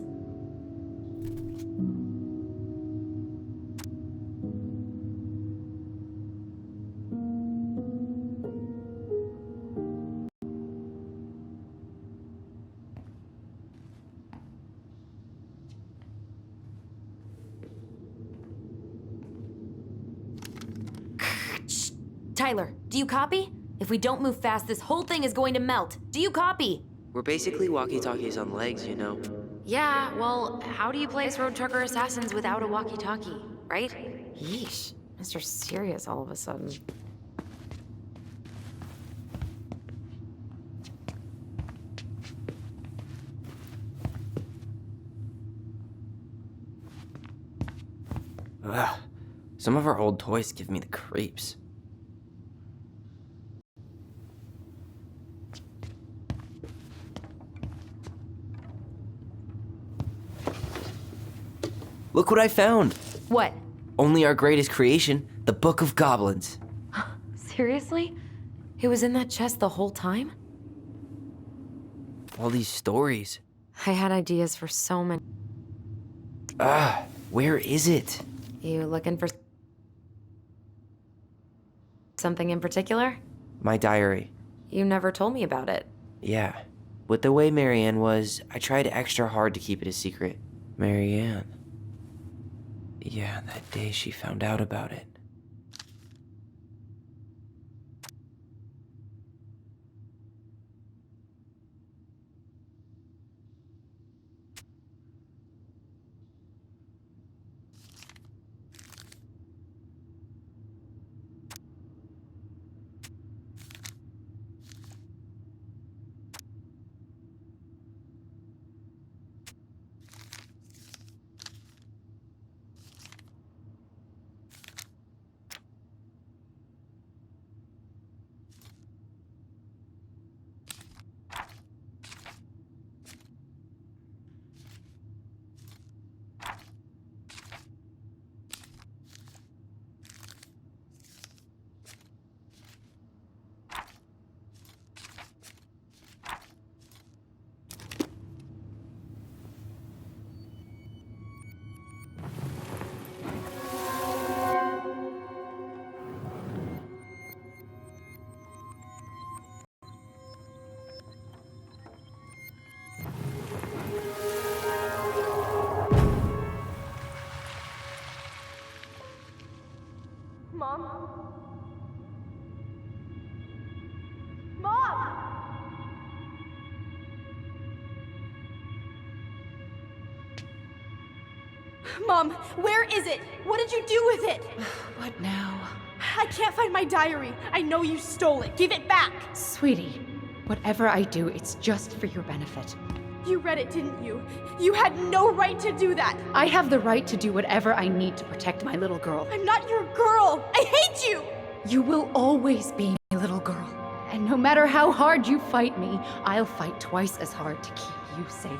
Tyler, do you copy? If we don't move fast, this whole thing is going to melt. Do you copy? We're basically walkie-talkies on legs, you know. Yeah, well, how do you place road trucker assassins without a walkie-talkie, right? Yeesh, Mr. Serious all of a sudden. Ugh. Some of our old toys give me the creeps. Look what I found! What? Only our greatest creation, the Book of Goblins. Seriously? It was in that chest the whole time? All these stories. I had ideas for so many. Where is it? You looking for something in particular? My diary. You never told me about it. Yeah. With the way Marianne was, I tried extra hard to keep it a secret. Marianne. Yeah, that day she found out about it. Mom, where is it? What did you do with it? What now? I can't find my diary. I know you stole it. Give it back. Sweetie, whatever I do, it's just for your benefit. You read it, didn't you? You had no right to do that. I have the right to do whatever I need to protect my little girl. I'm not your girl. I hate you. You will always be my little girl. And no matter how hard you fight me, I'll fight twice as hard to keep you safe.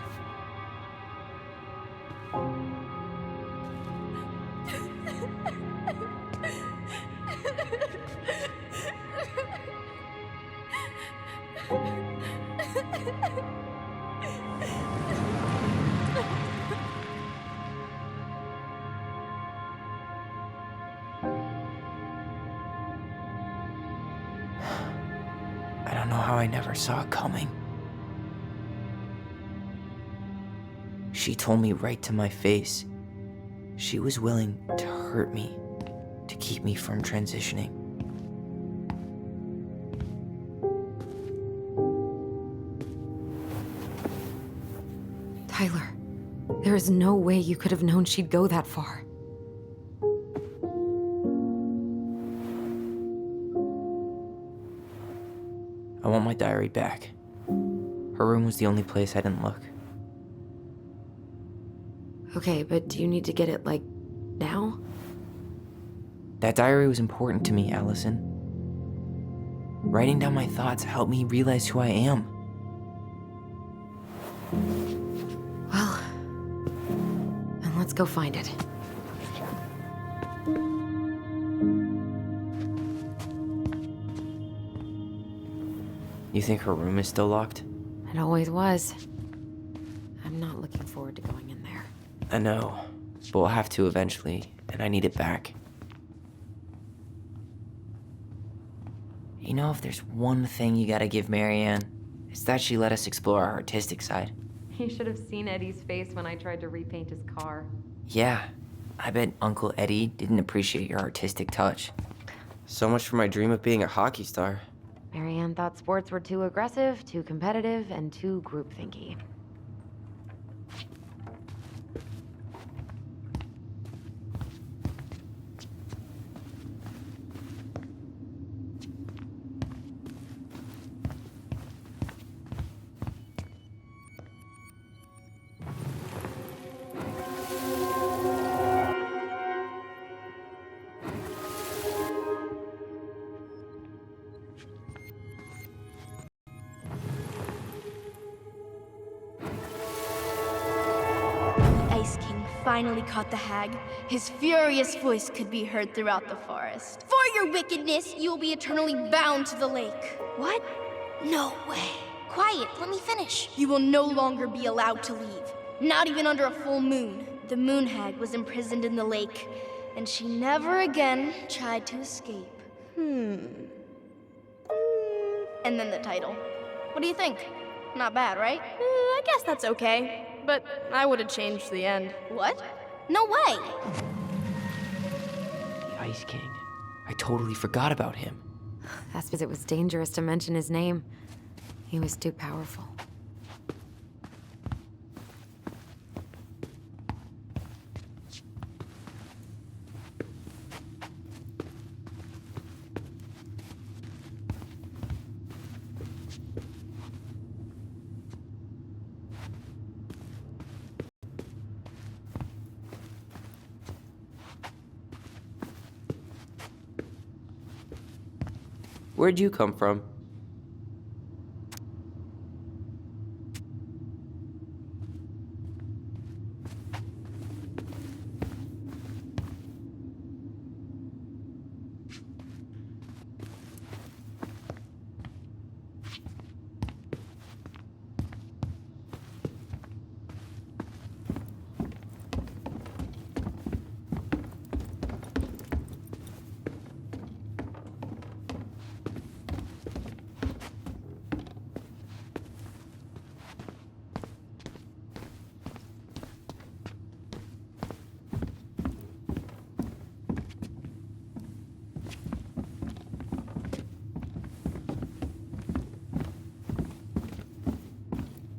I don't know how I never saw it coming. She told me right to my face. She was willing to hurt me, to keep me from transitioning. Tyler, there is no way you could have known she'd go that far. I want my diary back. Her room was the only place I didn't look. Okay, but do you need to get it, like, now? That diary was important to me, Allison. Writing down my thoughts helped me realize who I am. Well, then let's go find it. You think her room is still locked? It always was. I'm not looking forward to going in there. I know, but we'll have to eventually, and I need it back. You know, if there's one thing you gotta give Marianne, it's that she let us explore our artistic side. You should have seen Eddie's face when I tried to repaint his car. Yeah, I bet Uncle Eddie didn't appreciate your artistic touch. So much for my dream of being a hockey star. Marianne thought sports were too aggressive, too competitive, and too groupthinky. The Ice King finally caught the hag. His furious voice could be heard throughout the forest. For your wickedness, you will be eternally bound to the lake. What? No way. Quiet, let me finish. You will no longer be allowed to leave. Not even under a full moon. The moon hag was imprisoned in the lake, and she never again tried to escape. And then the title. What do you think? Not bad, right? I guess that's okay. But I would have changed the end. What? No way! The Ice King. I totally forgot about him. That's because it was dangerous to mention his name. He was too powerful. Where'd you come from?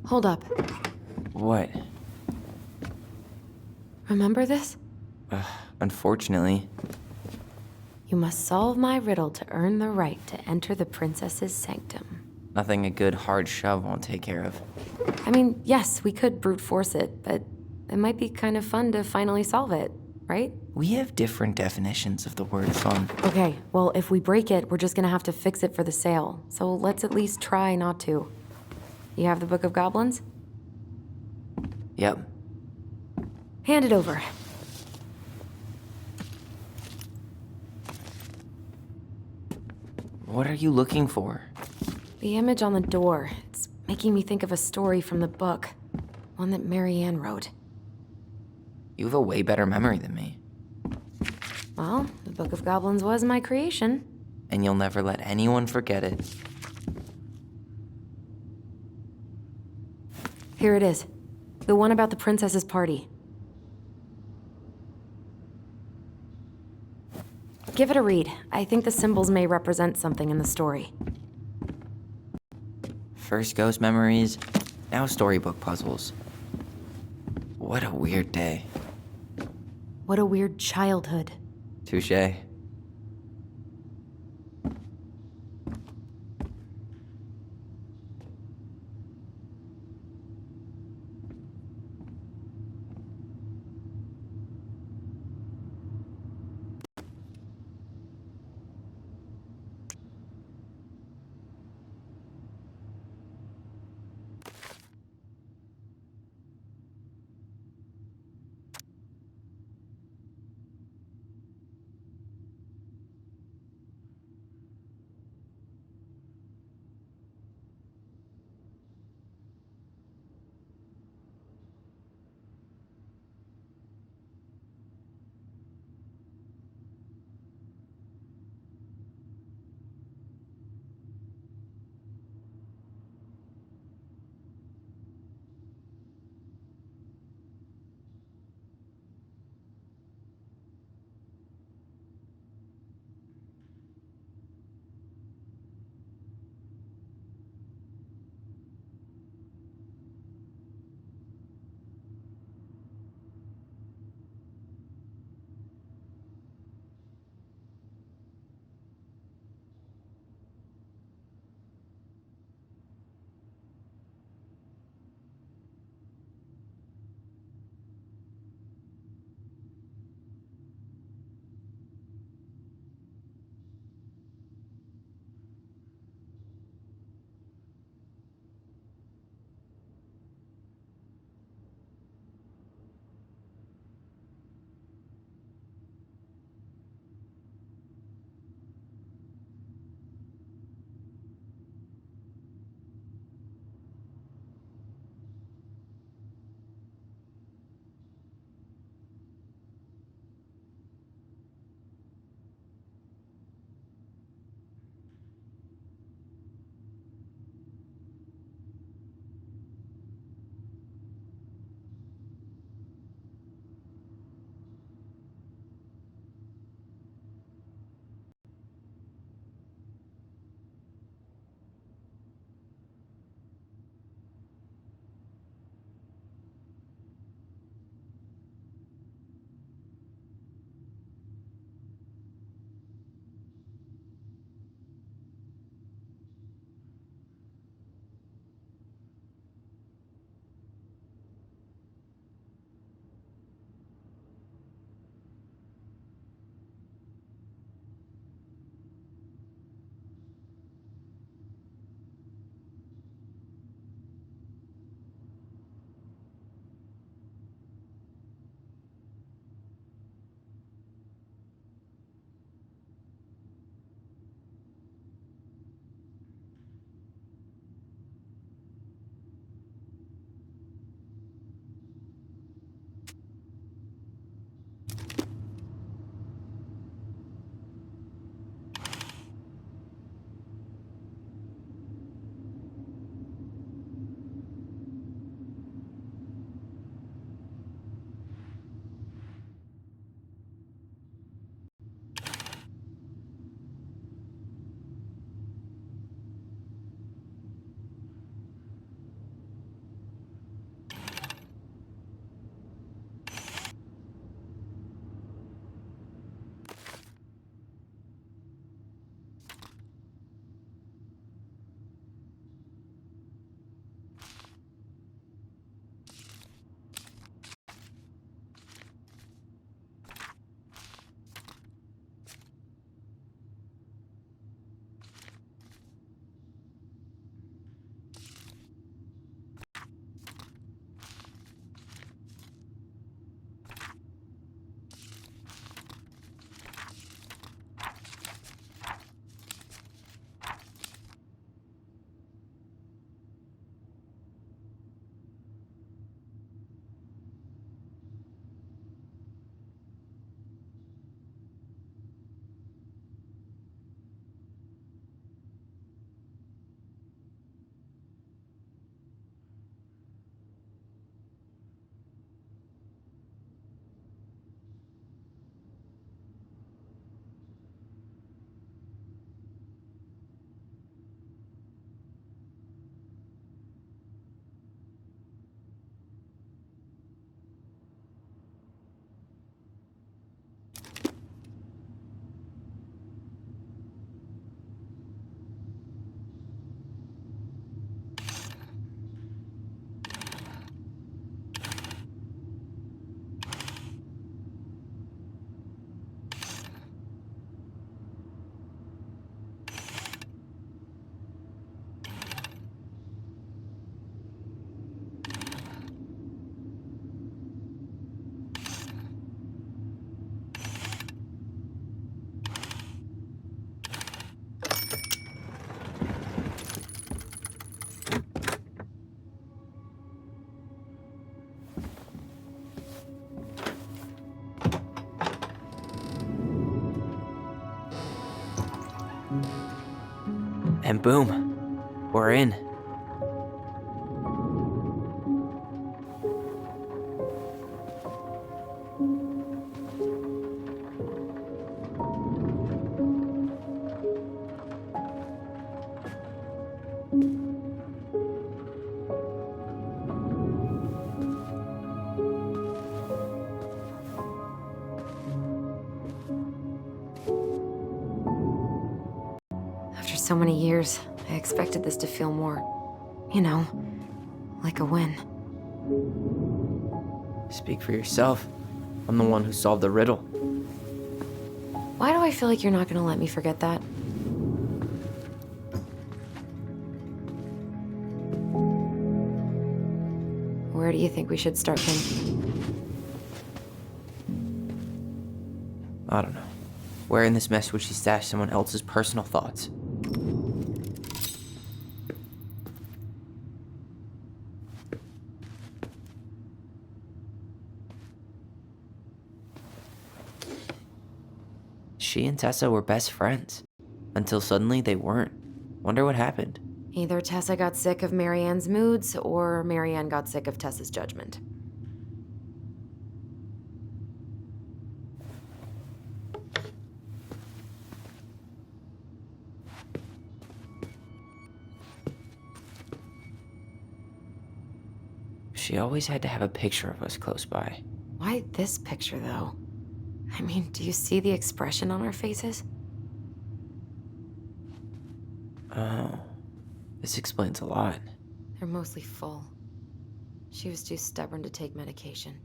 Hold up. What? Remember this? Unfortunately. You must solve my riddle to earn the right to enter the princess's sanctum. Nothing a good hard shove won't take care of. I mean, yes, we could brute force it, but it might be kind of fun to finally solve it, right? We have different definitions of the word fun. Okay, well, if we break it, we're just gonna have to fix it for the sale. So let's at least try not to. You have the Book of Goblins? Yep. Hand it over. What are you looking for? The image on the door. It's making me think of a story from the book. One that Marianne wrote. You have a way better memory than me. Well, the Book of Goblins was my creation. And you'll never let anyone forget it. Here it is. The one about the princess's party. Give it a read. I think the symbols may represent something in the story. First ghost memories, now storybook puzzles. What a weird day. What a weird childhood. Touché. And boom, we're in. After so many years, I expected this to feel more, you know, like a win. Speak for yourself. I'm the one who solved the riddle. Why do I feel like you're not gonna let me forget that? Where do you think we should start thinking? I don't know. Where in this mess would she stash someone else's personal thoughts? She and Tessa were best friends. Until suddenly they weren't. Wonder what happened. Either Tessa got sick of Marianne's moods, or Marianne got sick of Tessa's judgment. She always had to have a picture of us close by. Why this picture, though? I mean, do you see the expression on our faces? Oh, this explains a lot. They're mostly full. She was too stubborn to take medication.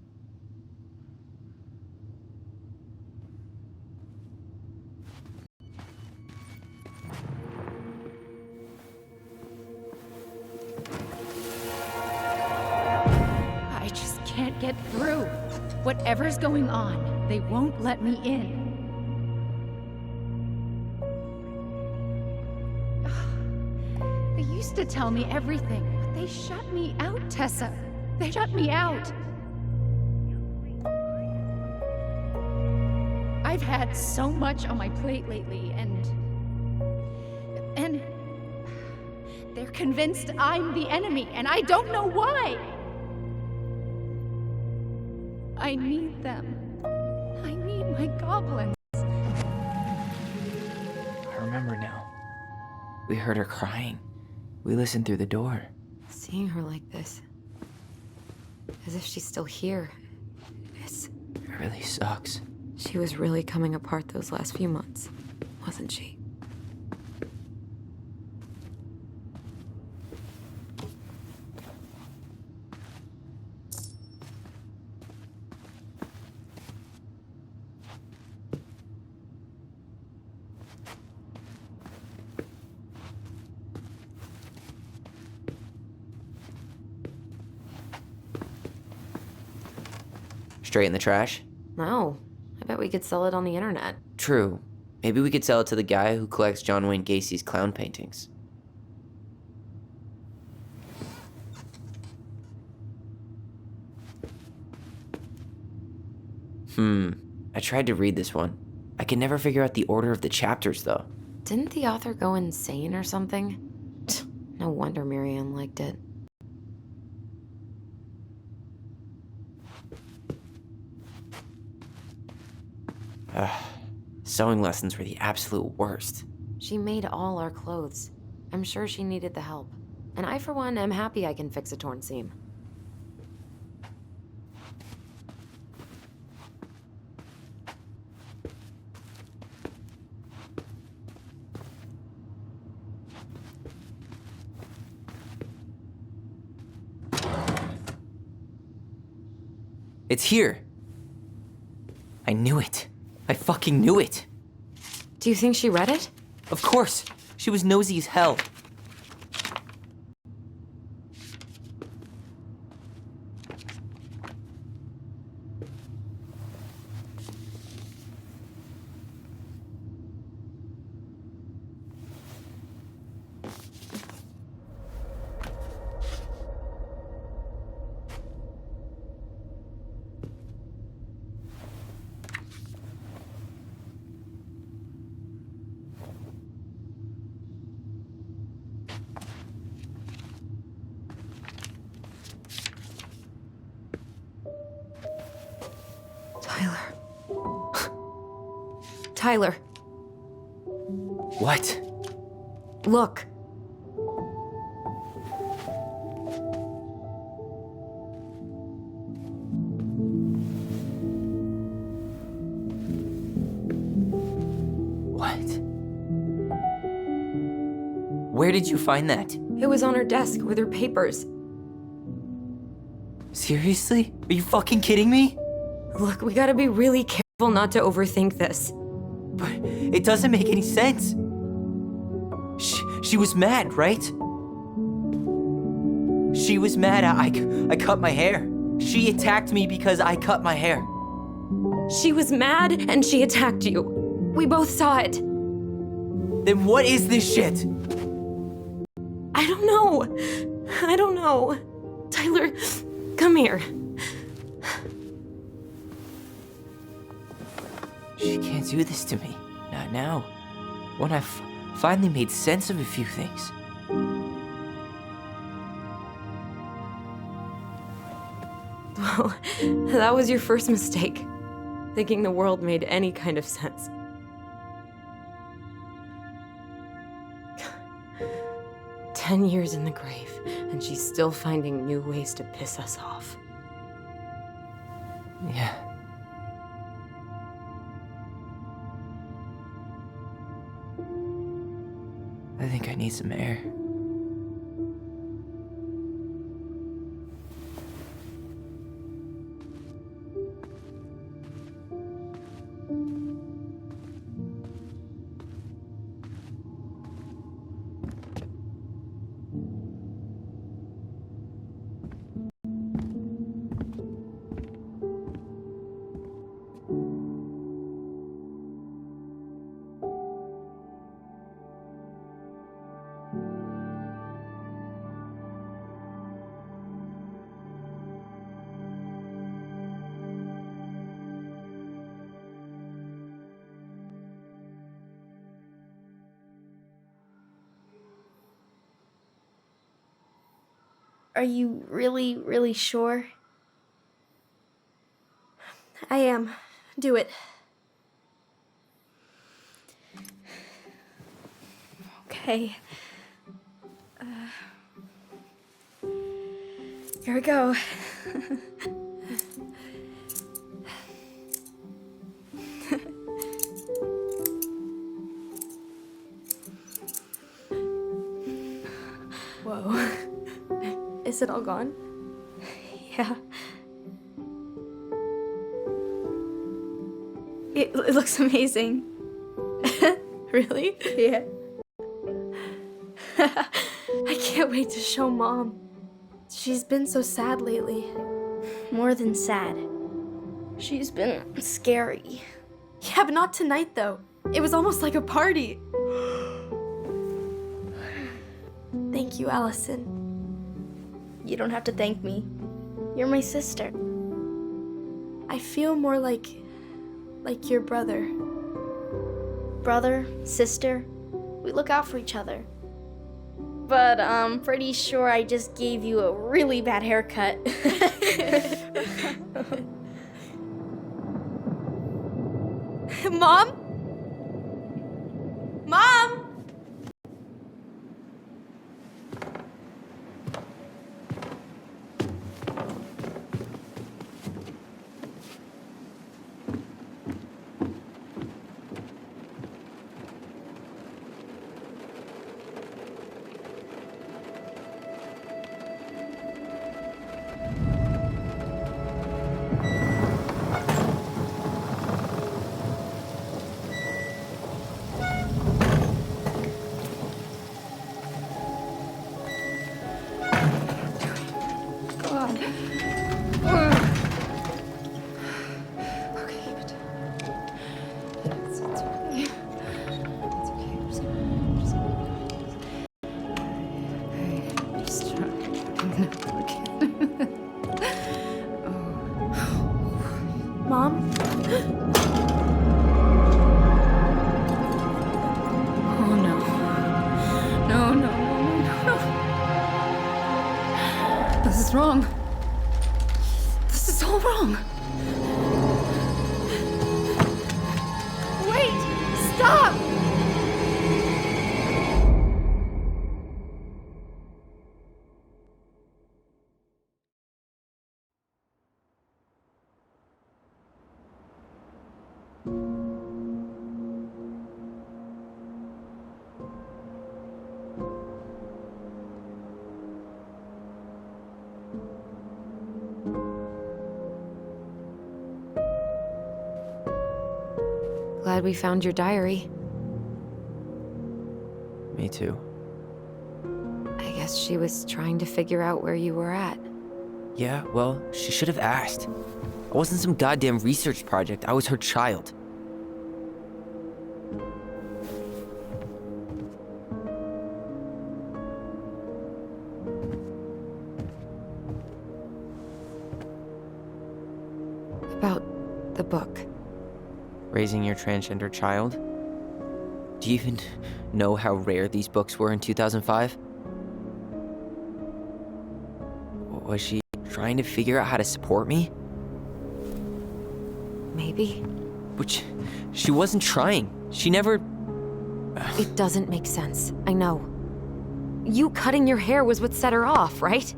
I just can't get through. Whatever's going on, they won't let me in. They used to tell me everything, but they shut me out, Tessa. They shut me out. I've had so much on my plate lately, and they're convinced I'm the enemy, and I don't know why. I need them. I need my goblins. I remember now. We heard her crying. We listened through the door. Seeing her like this, as if she's still here, It really sucks. she was really coming apart those last few months, wasn't she? Straight in the trash? No, I bet we could sell it on the internet. True. Maybe we could sell it to the guy who collects John Wayne Gacy's clown paintings. I tried to read this one. I can never figure out the order of the chapters, though. Didn't the author go insane or something? No wonder Marianne liked it. Sewing lessons were the absolute worst. She made all our clothes. I'm sure she needed the help. And I, for one, am happy I can fix a torn seam. It's here! I knew it. I fucking knew it! Do you think she read it? Of course! She was nosy as hell. Tyler, What? look. What? Where did you find that? It was on her desk with her papers. Seriously? Are you fucking kidding me? Look, we gotta be really careful not to overthink this. But it doesn't make any sense. She was mad, right? She was mad I cut my hair. She attacked me because I cut my hair. She was mad and she attacked you. We both saw it. Then what is this shit? I don't know. I don't know. Tyler, come here. She can't do this to me. Not now. When I've finally made sense of a few things. Well, that was your first mistake. Thinking the world made any kind of sense. "10 years in the grave, and she's still finding new ways to piss us off." Yeah. I think I need some air. Are you really, really sure? I am. Do it. Okay. Here we go. Whoa. Is it all gone? Yeah. It looks amazing. Really? Yeah. I can't wait to show Mom. She's been so sad lately. More than sad. She's been scary. Yeah, but not tonight, though. It was almost like a party. Thank you, Allison. You don't have to thank me. You're my sister. I feel more like your brother. Brother, sister, we look out for each other. But I'm pretty sure I just gave you a really bad haircut. Mom? Mom? Mom? Oh no. No, no, no, no, no. This is wrong. This is all wrong. Wait! Glad we found your diary. Me too. I guess she was trying to figure out where you were at. Yeah, well, she should have asked. I wasn't some goddamn research project. I was her child. About the book. Raising your transgender child? Do you even know how rare these books were in 2005? Was she trying to figure out how to support me? Maybe. Which, she wasn't trying. She never... It doesn't make sense. I know. You cutting your hair was what set her off, right?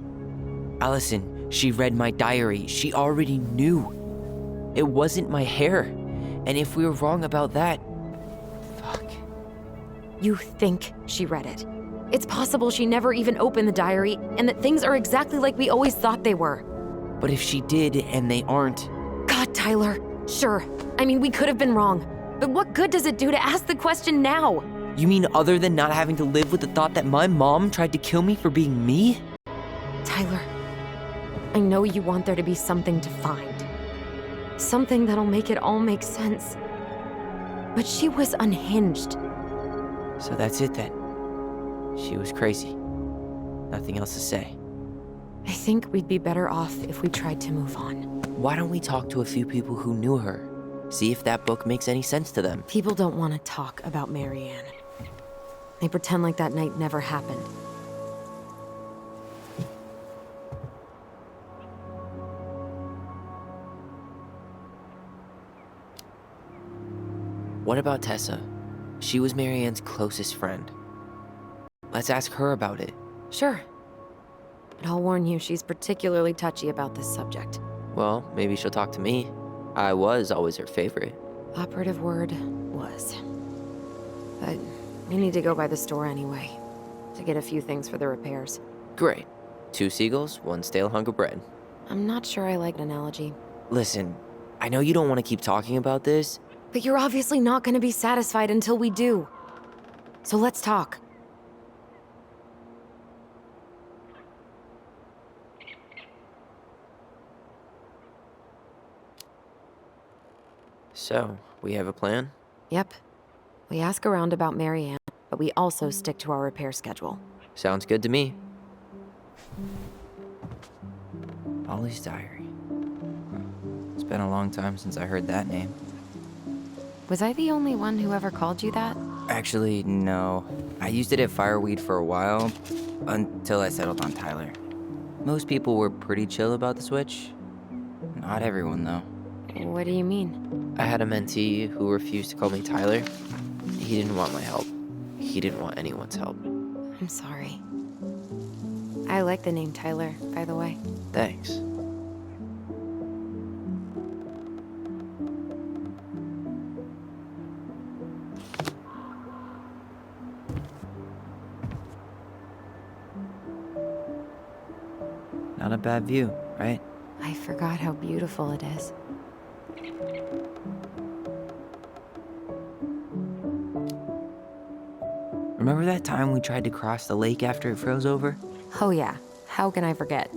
Allison, she read my diary. She already knew. It wasn't my hair. And if we were wrong about that... Fuck. You think she read it. It's possible she never even opened the diary, and that things are exactly like we always thought they were. But if she did, and they aren't... God, Tyler. Sure. I mean, we could have been wrong. But what good does it do to ask the question now? You mean other than not having to live with the thought that my mom tried to kill me for being me? Tyler, I know you want there to be something to find. Something that'll make it all make sense. But she was unhinged. So that's it then. She was crazy. Nothing else to say. I think we'd be better off if we tried to move on. Why don't we talk to a few people who knew her? See if that book makes any sense to them. People don't want to talk about Marianne. They pretend like that night never happened. What about Tessa? She was Marianne's closest friend. Let's ask her about it. Sure. But I'll warn you, she's particularly touchy about this subject. Well, maybe she'll talk to me. I was always her favorite. Operative word was. But we need to go by the store anyway, to get a few things for the repairs. Great. 2 seagulls, 1 stale hunk of bread. I'm not sure I like an analogy. Listen, I know you don't want to keep talking about this. But you're obviously not going to be satisfied until we do. So let's talk. So, we have a plan? Yep. We ask around about Marianne, but we also stick to our repair schedule. Sounds good to me. Polly's diary. It's been a long time since I heard that name. Was I the only one who ever called you that? Actually, no. I used it at Fireweed for a while, until I settled on Tyler. Most people were pretty chill about the switch. Not everyone, though. What do you mean? I had a mentee who refused to call me Tyler. He didn't want my help. He didn't want anyone's help. I'm sorry. I like the name Tyler, by the way. Thanks. Not a bad view, right? I forgot how beautiful it is. Remember that time we tried to cross the lake after it froze over? Oh yeah, how can I forget?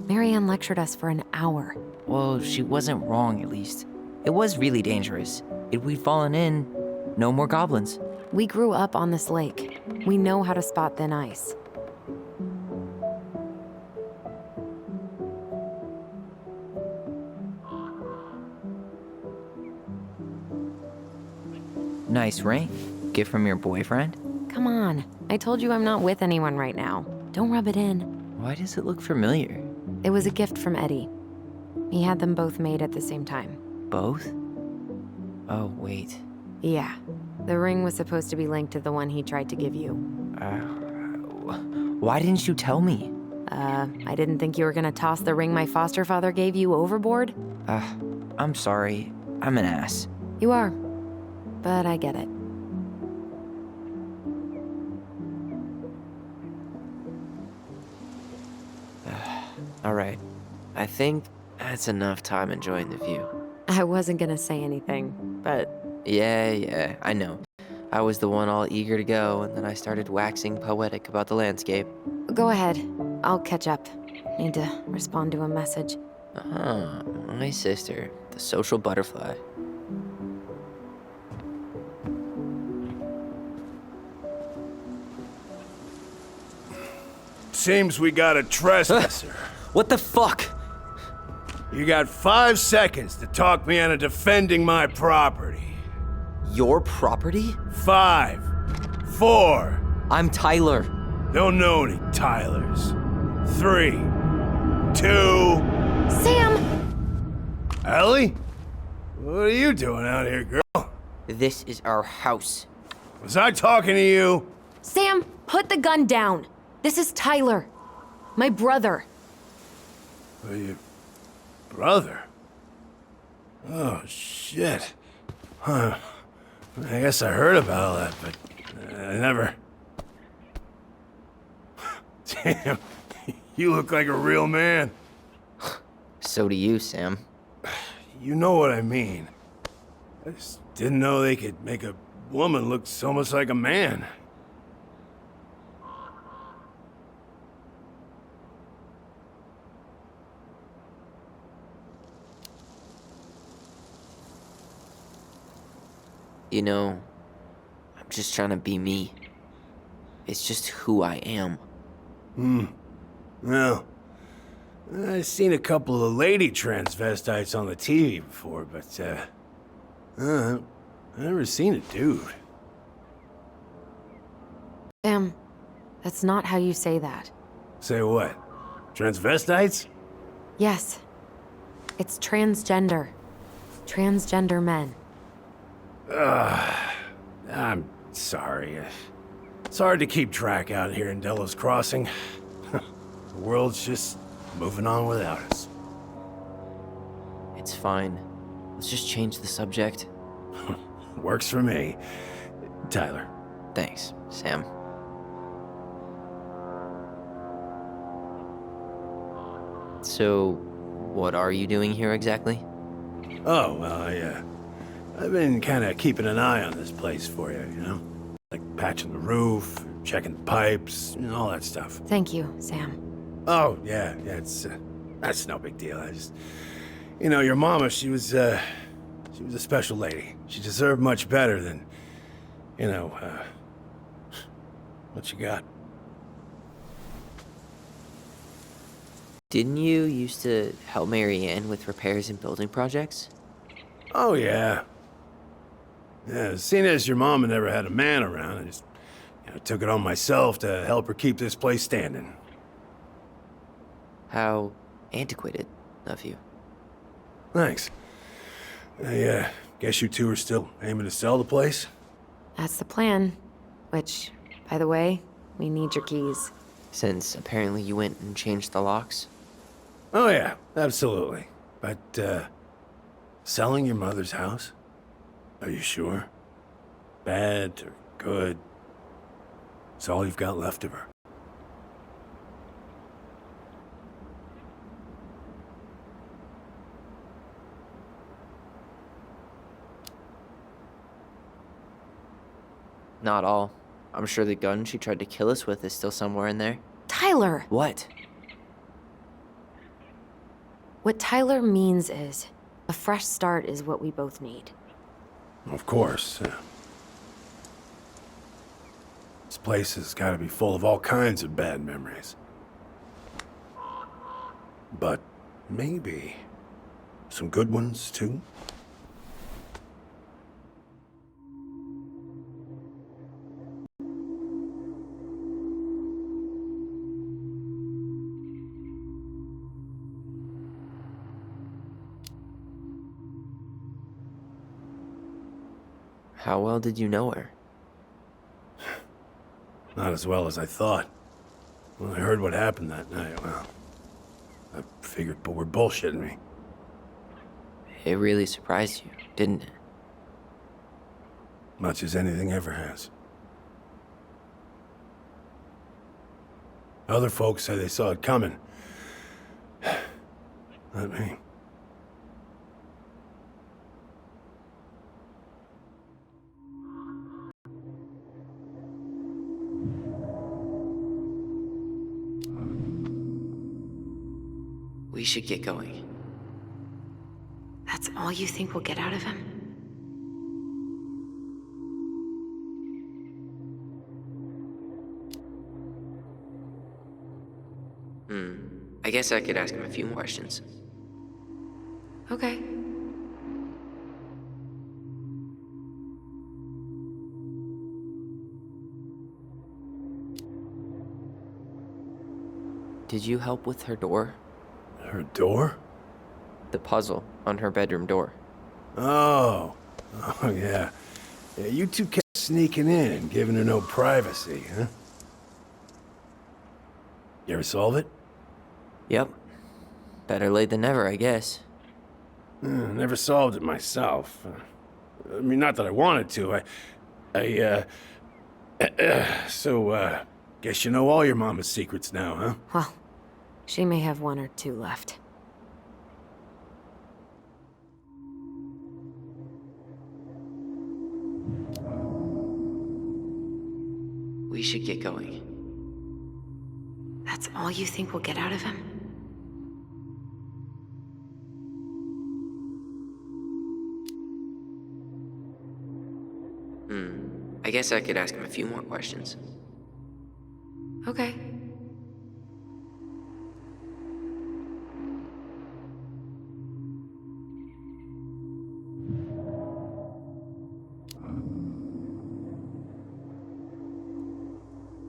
Marianne lectured us for an hour. Well, she wasn't wrong, at least. It was really dangerous. If we'd fallen in, no more goblins. We grew up on this lake. We know how to spot thin ice. Nice ring. Gift from your boyfriend? Come on, I told you I'm not with anyone right now. Don't rub it in. Why does it look familiar? It was a gift from Eddie. He had them both made at the same time. Both? Oh, wait. Yeah, the ring was supposed to be linked to the one he tried to give you. Why didn't you tell me? I didn't think you were gonna toss the ring my foster father gave you overboard. I'm sorry. I'm an ass. You are. But I get it. All right. I think that's enough time enjoying the view. I wasn't gonna say anything, but Yeah, I know. I was the one all eager to go, and then I started waxing poetic about the landscape. go ahead. I'll catch up. Need to respond to a message. Ah, my sister, the social butterfly. Seems we got a trespasser. What the fuck? You got 5 seconds to talk me out of defending my property. Your property? 5, 4, I'm Tyler. don't know any Tylers. 3, 2, Sam! Ellie? What are you doing out here, girl? This is our house. Was I talking to you? Sam, put the gun down. This is Tyler. My brother. Are you... brother? Oh, shit. Huh. I guess I heard about all that, but I never... Damn, you look like a real man. So do you, Sam. You know what I mean. I just didn't know they could make a woman look so much like a man. You know, I'm just trying to be me. It's just who I am. Well, I've seen a couple of lady transvestites on the TV before, but, I've never seen a dude. Sam, that's not how you say that. Say what? Transvestites? Yes. It's transgender. Transgender men. I'm sorry. It's hard to keep track out here in Delos Crossing. The world's just moving on without us. It's fine. Let's just change the subject. Works for me. Tyler. Thanks, Sam. So, what are you doing here exactly? Oh, well, I've been kind of keeping an eye on this place for you, you know? Like patching the roof, checking the pipes, and all that stuff. Thank you, Sam. Oh, yeah, that's no big deal. I just, you know, your mama, she was a special lady. She deserved much better than, you know, what you got. Didn't you used to help Marianne with repairs and building projects? Oh, yeah. Yeah, seeing as your mama never had a man around, I just, you know, took it on myself to help her keep this place standing. How antiquated of you. Thanks. I guess you two are still aiming to sell the place? That's the plan. Which, by the way, we need your keys. Since apparently you went and changed the locks? Oh, yeah, absolutely. But, selling your mother's house? Are you sure? Bad or good? It's all you've got left of her. Not all. I'm sure the gun she tried to kill us with is still somewhere in there. Tyler! What? What Tyler means is, a fresh start is what we both need. Of course. This place has got to be full of all kinds of bad memories. But maybe some good ones, too? How well did you know her? Not as well as I thought. When I heard what happened that night, well, I figured we're bullshitting me. It really surprised you, didn't it? Much as anything ever has. Other folks say they saw it coming. Not me. We should get going. That's all you think we'll get out of him? I guess I could ask him a few more questions. Okay. Did you help with her door? Her door? The puzzle on her bedroom door. Oh. Oh, yeah. Yeah, you two kept sneaking in and giving her no privacy, huh? You ever solve it? Yep. Better late than never, I guess. Never solved it myself. I mean, not that I wanted to. So, guess you know all your mama's secrets now, huh? Well, she may have one or two left. We should get going. That's all you think we'll get out of him? I guess I could ask him a few more questions. Okay.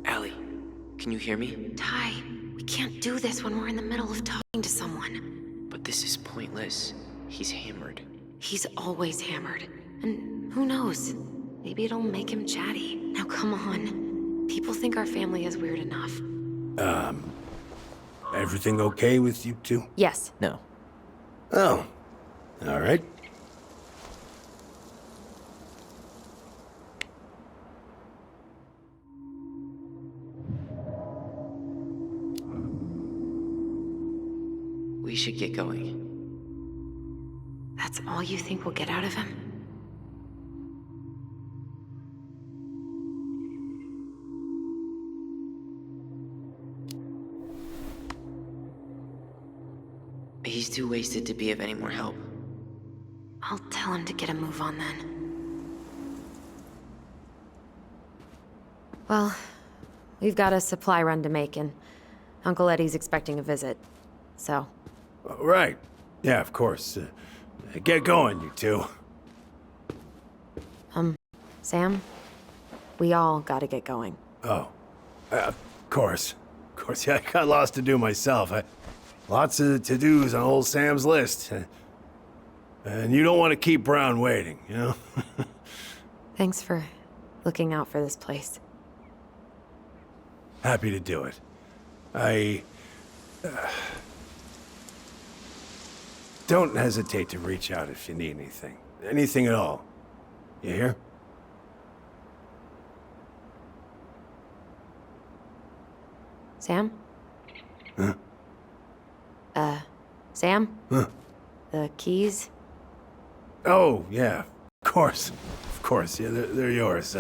Allie, can you hear me? Ty, we can't do this when we're in the middle of talking to someone. But this is pointless. He's hammered. He's always hammered. And who knows? Maybe it'll make him chatty. Now come on. People think our family is weird enough. Everything okay with you two? Yes. No. Oh. All right. We should get going. That's all you think we'll get out of him? He's too wasted to be of any more help. I'll tell him to get a move on then. Well, we've got a supply run to make, and Uncle Eddie's expecting a visit. So, Right. Yeah, of course. Get going, you two. Sam, we all gotta get going. Oh. Of course. Of course, yeah, I got lots to do myself. Lots of to-dos on old Sam's list. And you don't want to keep Brown waiting, you know? Thanks for looking out for this place. Happy to do it. Don't hesitate to reach out if you need anything. Anything at all. You hear? Sam? Huh? Sam? Huh? The keys? Oh, yeah. Of course. Of course. Yeah, they're yours.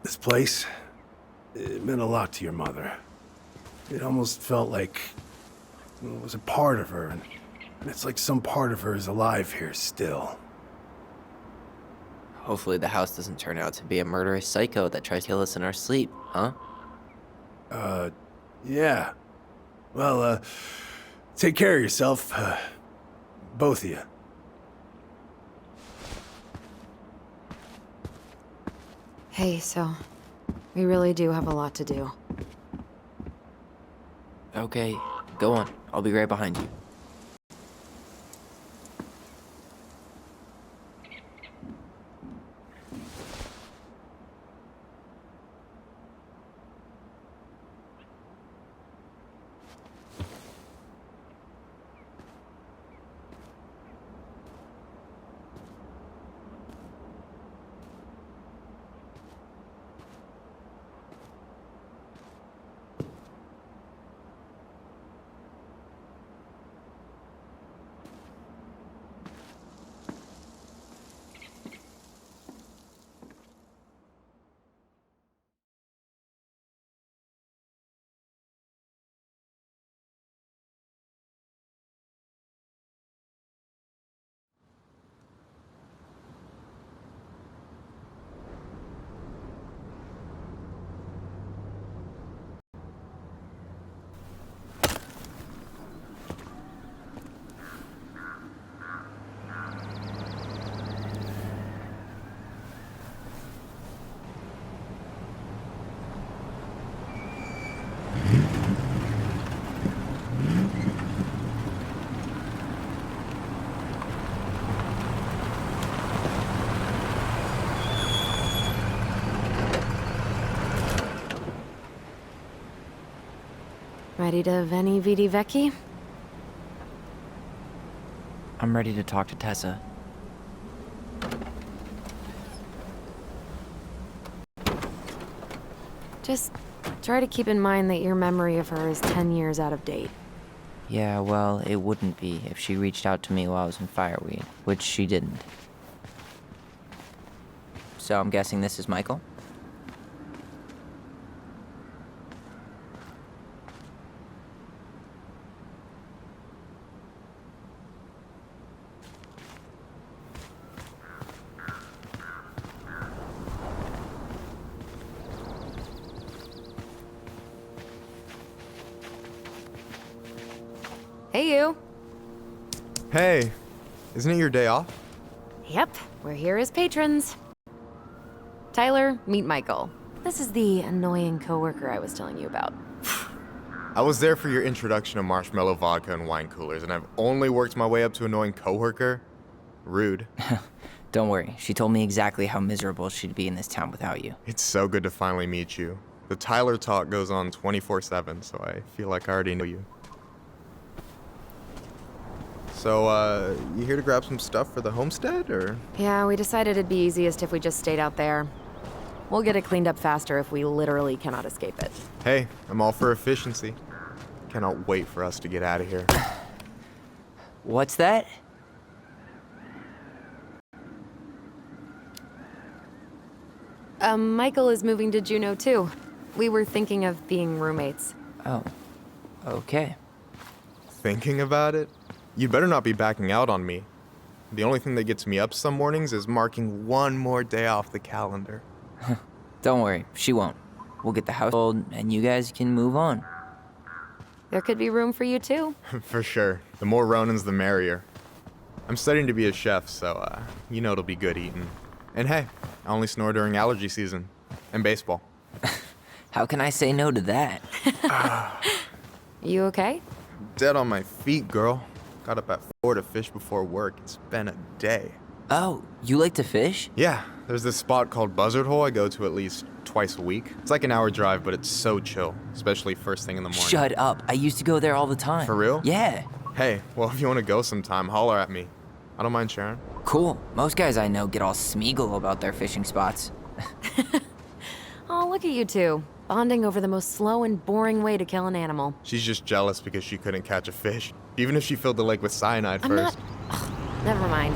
This place, it meant a lot to your mother. It almost felt like it was a part of her, and it's like some part of her is alive here still. Hopefully the house doesn't turn out to be a murderous psycho that tries to kill us in our sleep, huh? Yeah. Well, take care of yourself, both of you. Hey, so we really do have a lot to do. Okay, go on. I'll be right behind you. Ready to Veni Vidi Vici? I'm ready to talk to Tessa. Just try to keep in mind that your memory of her is 10 years out of date. Yeah, well, it wouldn't be if she reached out to me while I was in Fireweed, which she didn't. So I'm guessing this is Michael? Hey, you. Hey, isn't it your day off? Yep, we're here as patrons. Tyler, meet Michael. This is the annoying coworker I was telling you about. I was there for your introduction to marshmallow vodka and wine coolers, and I've only worked my way up to annoying coworker. Rude. Don't worry, she told me exactly how miserable she'd be in this town without you. It's so good to finally meet you. The Tyler talk goes on 24/7, so I feel like I already know you. So, you here to grab some stuff for the homestead, or? Yeah, we decided it'd be easiest if we just stayed out there. We'll get it cleaned up faster if we literally cannot escape it. Hey, I'm all for efficiency. Cannot wait for us to get out of here. What's that? Michael is moving to Juneau too. We were thinking of being roommates. Oh, okay. Thinking about it? You better not be backing out on me. The only thing that gets me up some mornings is marking one more day off the calendar. Don't worry, she won't. We'll get the household, and you guys can move on. There could be room for you too. For sure. The more Ronins, the merrier. I'm studying to be a chef, so, you know it'll be good eating. And hey, I only snore during allergy season. And baseball. How can I say no to that? You okay? Dead on my feet, girl. Got up at 4 to fish before work. It's been a day. Oh, you like to fish? Yeah, there's this spot called Buzzard Hole I go to at least twice a week. It's like an hour drive, but it's so chill, especially first thing in the morning. Shut up. I used to go there all the time. For real? Yeah. Hey, well, if you want to go sometime, holler at me. I don't mind sharing. Cool. Most guys I know get all Smeagol about their fishing spots. Oh, look at you two. Bonding over the most slow and boring way to kill an animal. She's just jealous because she couldn't catch a fish, even if she filled the lake with cyanide I'm first. Never mind.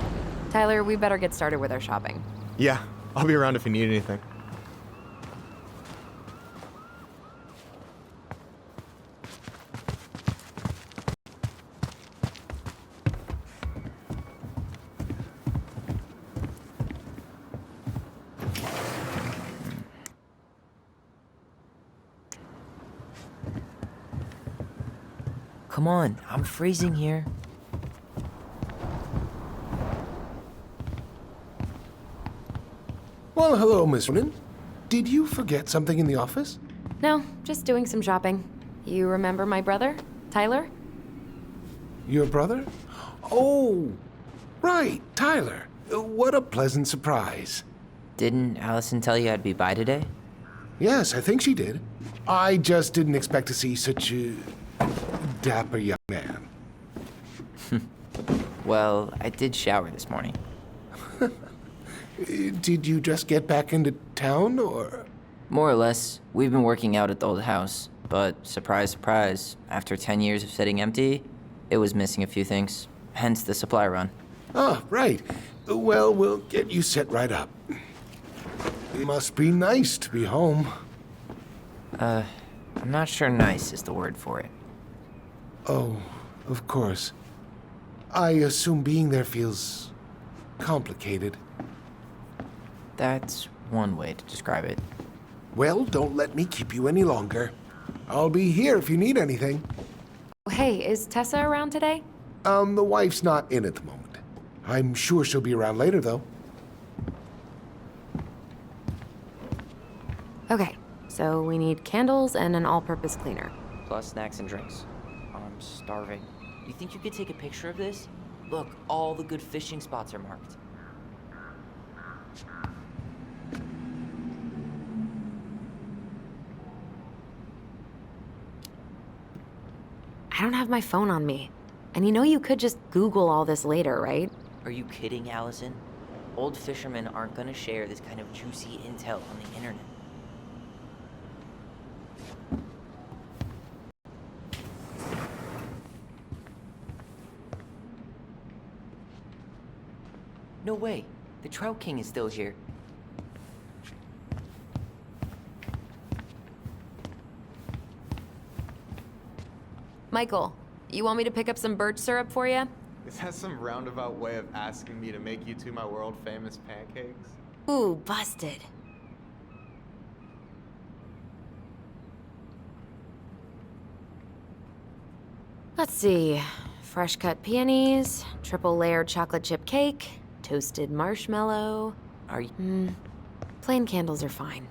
Tyler, we better get started with our shopping. Yeah, I'll be around if you need anything. Come on, I'm freezing here. Well, hello, Miss Ronan. Did you forget something in the office? No, just doing some shopping. You remember my brother, Tyler? Your brother? Oh, right, Tyler. What a pleasant surprise. Didn't Allison tell you I'd be by today? Yes, I think she did. I just didn't expect to see such a dapper young man. Well, I did shower this morning. Did you just get back into town, or? More or less. We've been working out at the old house, but surprise, surprise, after 10 years of sitting empty, it was missing a few things. Hence the supply run. Ah, right. Well, we'll get you set right up. It must be nice to be home. I'm not sure nice is the word for it. Oh, of course. I assume being there feels complicated. That's one way to describe it. Well, don't let me keep you any longer. I'll be here if you need anything. Hey, is Tessa around today? The wife's not in at the moment. I'm sure she'll be around later, though. Okay, so we need candles and an all-purpose cleaner. Plus snacks and drinks. I'm starving. You think you could take a picture of this? Look, all the good fishing spots are marked. don't have my phone on me. And you know you could just Google all this later, right? Are you kidding, Allison? Old fishermen aren't gonna share this kind of juicy intel on the internet. No way. The Trout King is still here. Michael, you want me to pick up some birch syrup for you? Is that some roundabout way of asking me to make you two my world famous pancakes? Ooh, busted. Let's see. Fresh cut peonies, triple layered chocolate chip cake, toasted marshmallow. Are you? Plain candles are fine.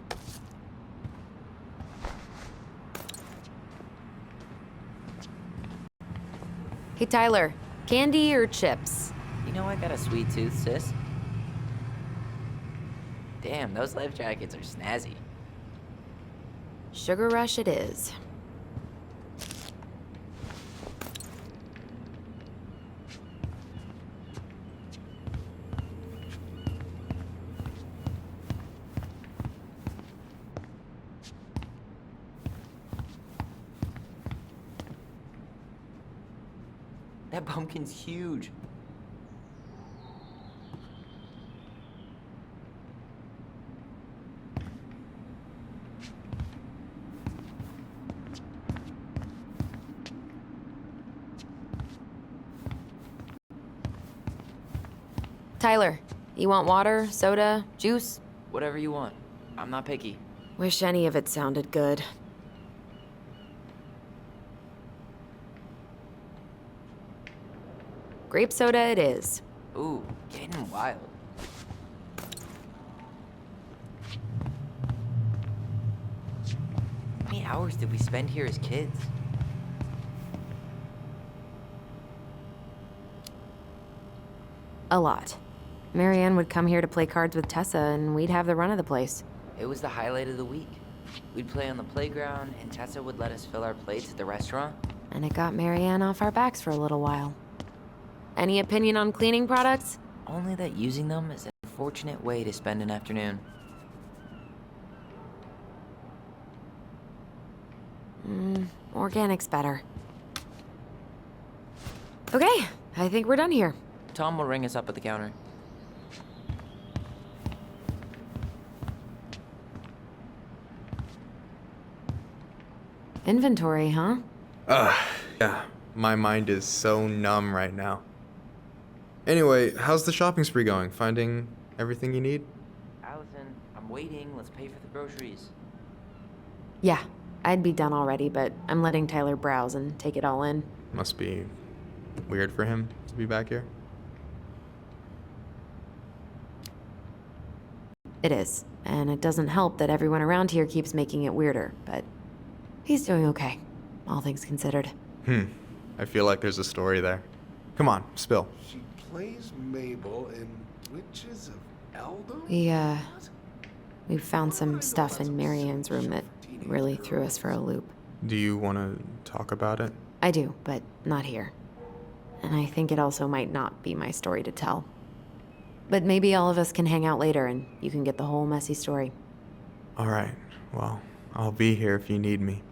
Hey, Tyler, candy or chips? You know I got a sweet tooth, sis. Damn, those life jackets are snazzy. Sugar Rush it is. That pumpkin's huge. Tyler, you want water, soda, juice? Whatever you want. I'm not picky. Wish any of it sounded good. Grape soda it is. Ooh, getting wild. How many hours did we spend here as kids? A lot. Marianne would come here to play cards with Tessa, and we'd have the run of the place. It was the highlight of the week. We'd play on the playground, and Tessa would let us fill our plates at the restaurant. And it got Marianne off our backs for a little while. Any opinion on cleaning products? Only that using them is a fortunate way to spend an afternoon. Organic's better. Okay, I think we're done here. Tom will ring us up at the counter. Inventory, huh? Yeah. My mind is so numb right now. Anyway, how's the shopping spree going? Finding everything you need? Allison, I'm waiting. Let's pay for the groceries. Yeah, I'd be done already, but I'm letting Tyler browse and take it all in. Must be weird for him to be back here. It is, and it doesn't help that everyone around here keeps making it weirder, but he's doing okay, all things considered. I feel like there's a story there. Come on, spill. She plays Mabel in Witches of Eldor? We found some stuff in Marianne's room that really threw us for a loop. Do you want to talk about it? I do, but not here. And I think it also might not be my story to tell. But maybe all of us can hang out later and you can get the whole messy story. All right. Well, I'll be here if you need me.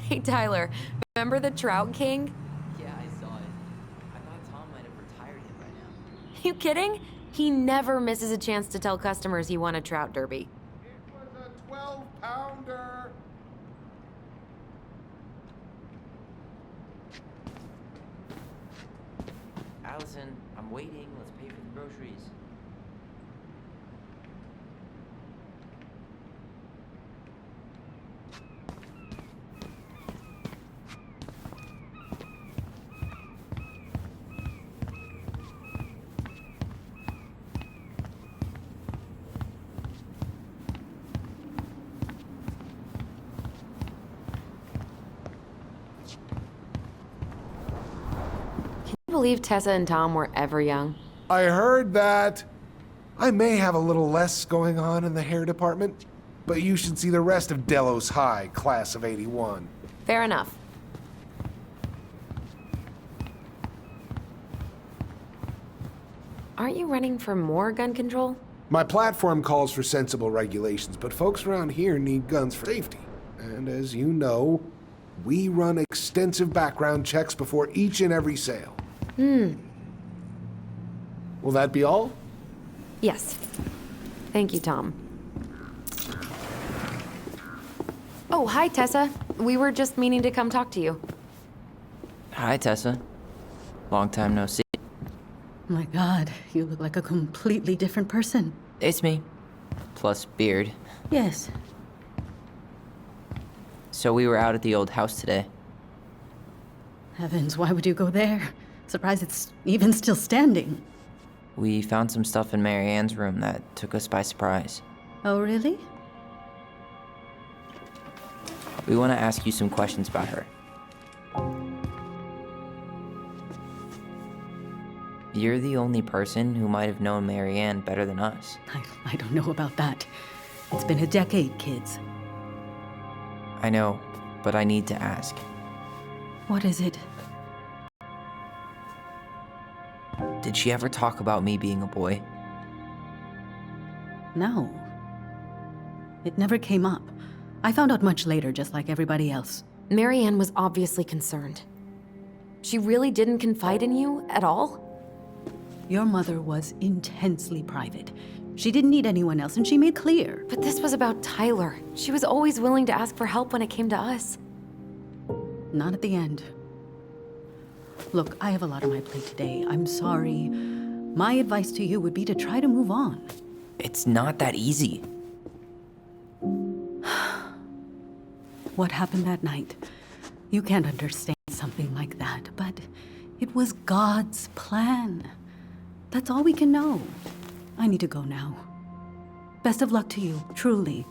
Hey, Tyler, remember the Trout King? Yeah, I saw it. I thought Tom might have retired him by now. You kidding? He never misses a chance to tell customers he won a trout derby. It was a 12-pounder. Allison, I'm waiting. Let's pay for the groceries. Can you believe Tessa and Tom were ever young? I heard that. I may have a little less going on in the hair department, but you should see the rest of Delos High, class of '81. Fair enough. Aren't you running for more gun control? My platform calls for sensible regulations, but folks around here need guns for safety. And as you know, we run extensive background checks before each and every sale. Will that be all? Yes. Thank you, Tom. Oh, hi, Tessa. We were just meaning to come talk to you. Hi, Tessa. Long time no see. My God, you look like a completely different person. It's me. Plus beard. Yes. So we were out at the old house today. Heavens, why would you go there? Surprised it's even still standing. We found some stuff in Mary Ann's room that took us by surprise. Oh, really? We want to ask you some questions about her. You're the only person who might have known Mary Ann better than us. I don't know about that. It's been a decade, kids. I know, but I need to ask. What is it? Did she ever talk about me being a boy? No. It never came up. I found out much later, just like everybody else. Mary Ann was obviously concerned. She really didn't confide in you at all? Your mother was intensely private. She didn't need anyone else, and she made clear. But this was about Tyler. She was always willing to ask for help when it came to us. Not at the end. Look, I have a lot on my plate today. I'm sorry. My advice to you would be to try to move on. It's not that easy. What happened that night? You can't understand something like that, but it was God's plan. That's all we can know. I need to go now. Best of luck to you, truly.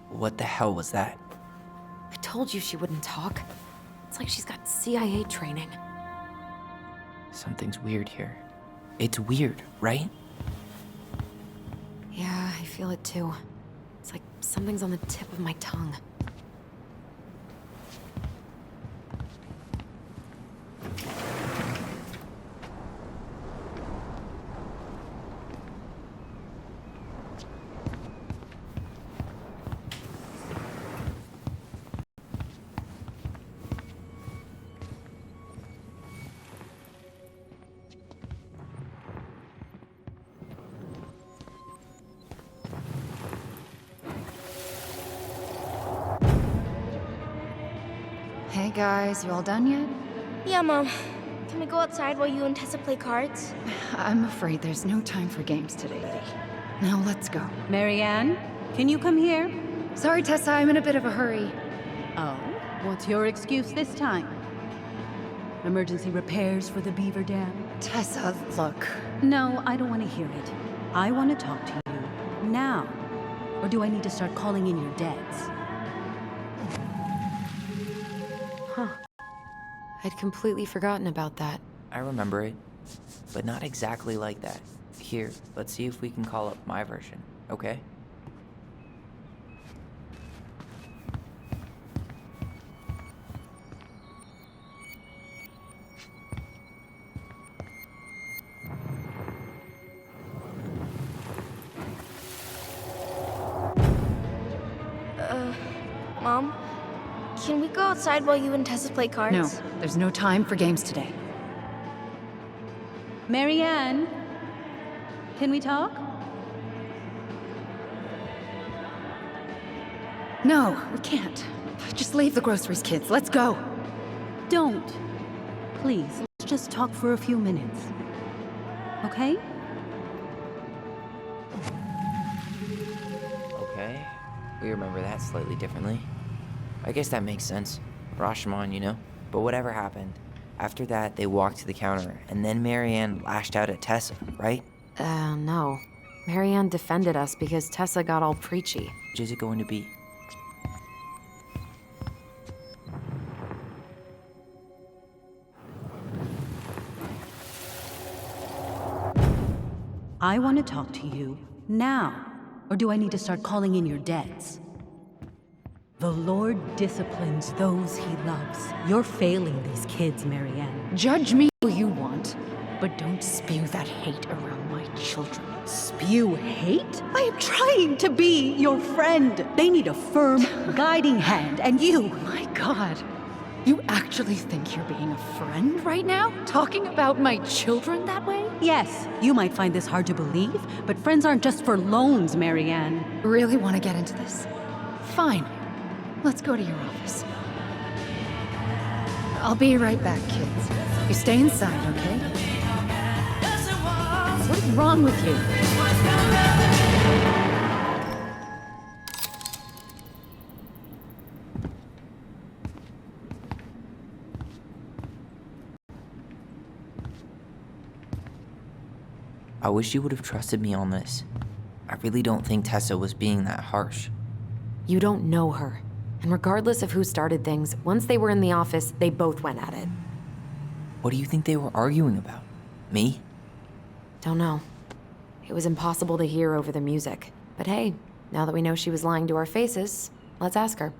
What the hell was that? I told you she wouldn't talk. It's like she's got CIA training. Something's weird here. It's weird, right? Yeah, I feel it too. It's like something's on the tip of my tongue. Hey guys, you all done yet? Yeah, Mom. Can we go outside while you and Tessa play cards? I'm afraid there's no time for games today, Dee. Now let's go. Marianne, can you come here? Sorry, Tessa, I'm in a bit of a hurry. Oh, what's your excuse this time? Emergency repairs for the beaver dam? Tessa, look. No, I don't want to hear it. I want to talk to you now. Or do I need to start calling in your debts? Huh. I'd completely forgotten about that. I remember it, but not exactly like that. Here, let's see if we can call up my version, okay? Mom? Can we go outside while you and Tessa play cards? No, there's no time for games today. Marianne, can we talk? No, we can't. Just leave the groceries, kids. Let's go. Don't. Please, let's just talk for a few minutes. Okay? Okay, we remember that slightly differently. I guess that makes sense. Rashomon, you know? But whatever happened, after that, they walked to the counter, and then Mary Ann lashed out at Tessa, right? No. Mary Ann defended us because Tessa got all preachy. Which is it going to be? I want to talk to you now. Or do I need to start calling in your debts? The Lord disciplines those he loves. You're failing these kids, Marianne. Judge me all you want, but don't spew that hate around my children. Spew hate? I am trying to be your friend. They need a firm, guiding hand, and you... My God. You actually think you're being a friend right now? Talking about my children that way? Yes, you might find this hard to believe, but friends aren't just for loans, Marianne. Really want to get into this? Fine. Let's go to your office. I'll be right back, kids. You stay inside, okay? What's wrong with you? I wish you would have trusted me on this. I really don't think Tessa was being that harsh. You don't know her. And regardless of who started things, once they were in the office, they both went at it. What do you think they were arguing about? Me? Don't know. It was impossible to hear over the music. But hey, now that we know she was lying to our faces, let's ask her.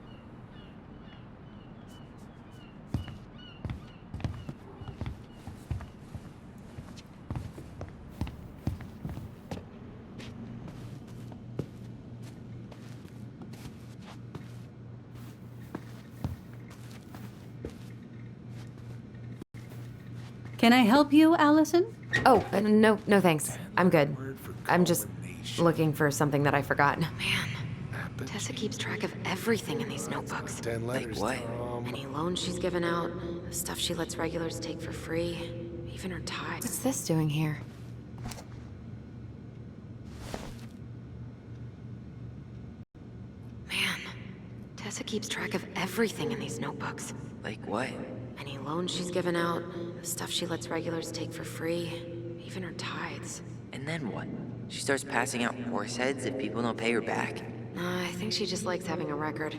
Can I help you, Allison? Oh, no thanks. I'm good. I'm just looking for something that I forgot. Man, Tessa keeps track of everything in these notebooks. 10 letters, what? Tom. Any loans she's given out, the stuff she lets regulars take for free, even her ties. What's this doing here? Man, Tessa keeps track of everything in these notebooks. Like what? Any loans she's given out, the stuff she lets regulars take for free, even her tithes. And then what? She starts passing out horse heads if people don't pay her back? Nah, I think she just likes having a record.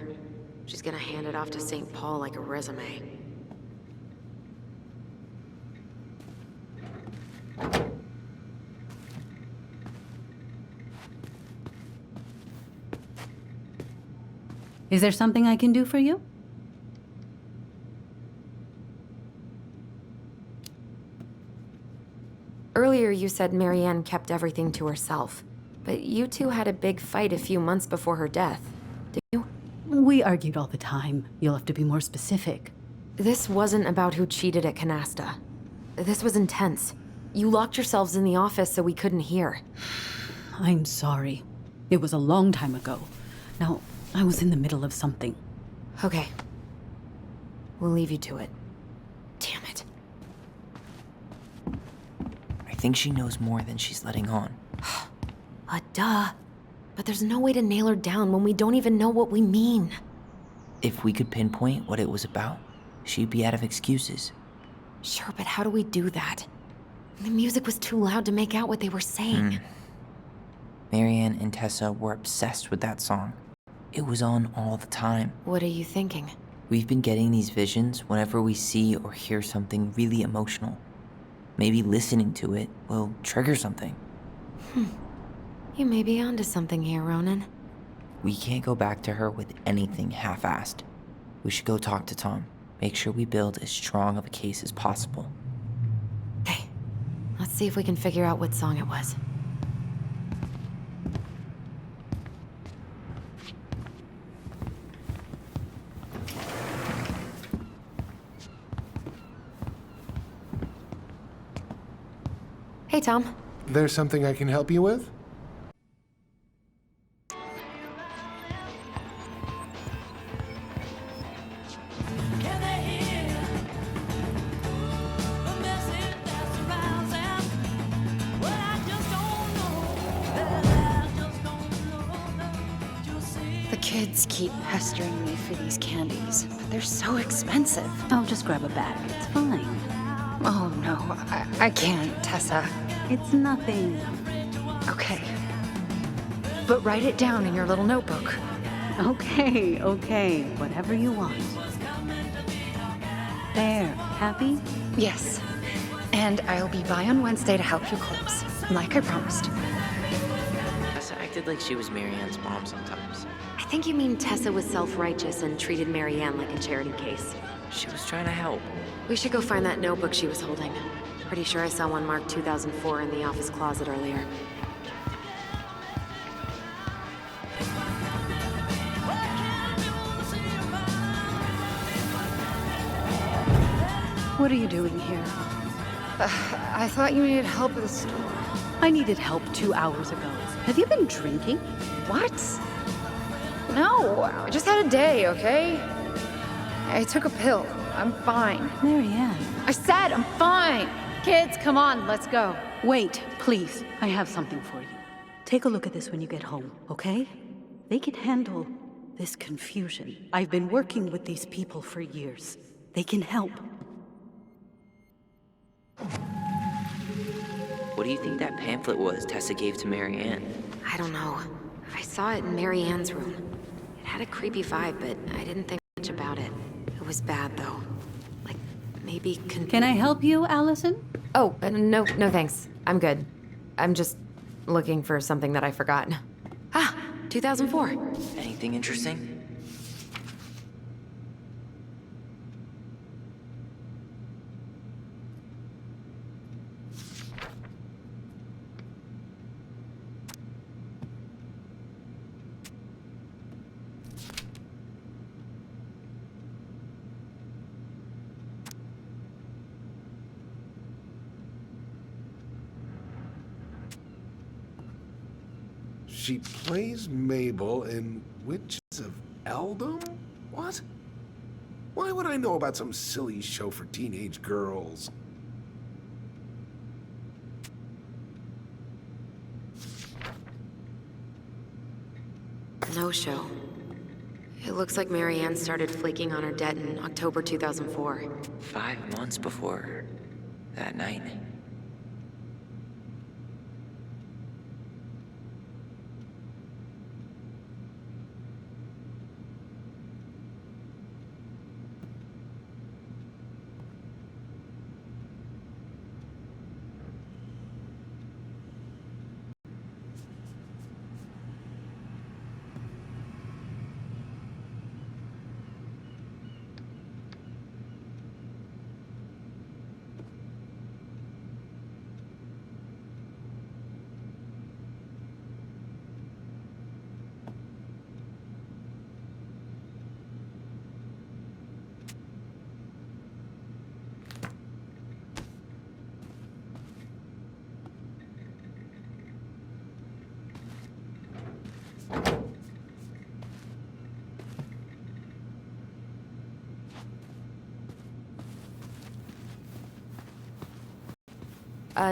She's gonna hand it off to St. Paul like a resume. Is there something I can do for you? Earlier you said Marianne kept everything to herself, but you two had a big fight a few months before her death, did you? We argued all the time. You'll have to be more specific. This wasn't about who cheated at Canasta. This was intense. You locked yourselves in the office so we couldn't hear. I'm sorry. It was a long time ago. Now, I was in the middle of something. Okay. We'll leave you to it. Damn it. I think she knows more than she's letting on. Duh. But there's no way to nail her down when we don't even know what we mean. If we could pinpoint what it was about, she'd be out of excuses. Sure, but how do we do that? The music was too loud to make out what they were saying. Marianne and Tessa were obsessed with that song. It was on all the time. What are you thinking? We've been getting these visions whenever we see or hear something really emotional. Maybe listening to it will trigger something. You may be onto something here, Ronan. We can't go back to her with anything half-assed. We should go talk to Tom. Make sure we build as strong of a case as possible. Okay. Let's see if we can figure out what song it was. Hey, Tom. There's something I can help you with? The kids keep pestering me for these candies, but they're so expensive. I'll just grab a bag. It's fine. Oh no, I can't, Tessa. It's nothing. Okay. But write it down in your little notebook. Okay. Whatever you want. There. Happy? Yes. And I'll be by on Wednesday to help you close, like I promised. acted like she was Marianne's mom sometimes. I think you mean Tessa was self-righteous and treated Marianne like a charity case. She was trying to help. We should go find that notebook she was holding. Pretty sure I saw one marked 2004 in the office closet earlier. What are you doing here? I thought you needed help at the store. I needed help 2 hours ago. Have you been drinking? What? No, I just had a day, okay? I took a pill. I'm fine. Marianne. I said I'm fine. Kids, come on, let's go. Wait, please. I have something for you. Take a look at this when you get home, okay? They can handle this confusion. I've been working with these people for years. They can help. What do you think that pamphlet was Tessa gave to Marianne? I don't know. I saw it in Marianne's room. It had a creepy vibe, but I didn't think much about it. It was bad, though. Like, maybe Can I help you, Allison? Oh, no thanks. I'm good. I'm just looking for something that I forgot. Ah, 2004. Anything interesting? She plays Mabel in Witches of Eldom? What? Why would I know about some silly show for teenage girls? No show. It looks like Marianne started flaking on her debt in October 2004. 5 months before that night.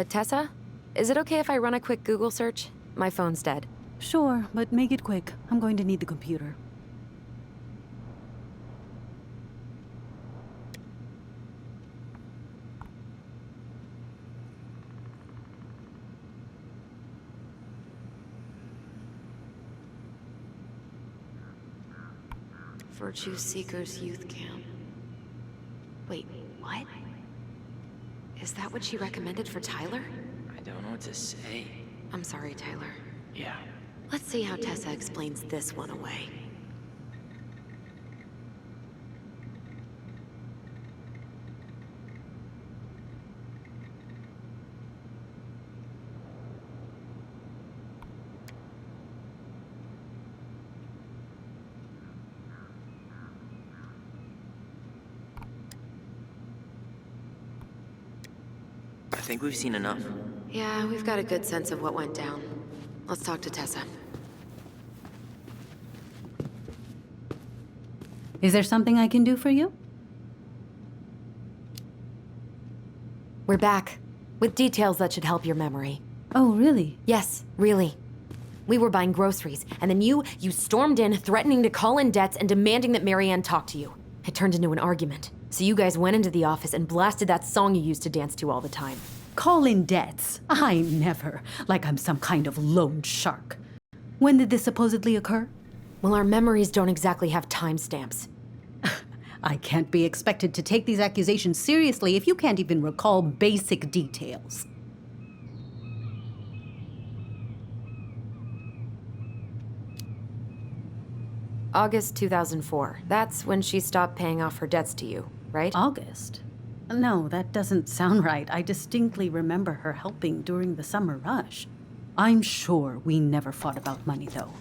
Tessa? Is it okay if I run a quick Google search? My phone's dead. Sure, but make it quick. I'm going to need the computer. Virtue Seekers Youth Camp. Wait, what? Is that what she recommended for Tyler? I don't know what to say. I'm sorry, Tyler. Yeah. Let's see how Tessa explains this one away. I think we've seen enough. Yeah, we've got a good sense of what went down. Let's talk to Tessa. Is there something I can do for you? We're back, with details that should help your memory. Oh, really? Yes, really. We were buying groceries, and then you stormed in, threatening to call in debts and demanding that Marianne talk to you. It turned into an argument. So you guys went into the office and blasted that song you used to dance to all the time. Call in debts? I never. Like I'm some kind of loan shark. When did this supposedly occur? Well, our memories don't exactly have timestamps. I can't be expected to take these accusations seriously if you can't even recall basic details. August 2004. That's when she stopped paying off her debts to you, right? August? No, that doesn't sound right. I distinctly remember her helping during the summer rush. I'm sure we never fought about money, though.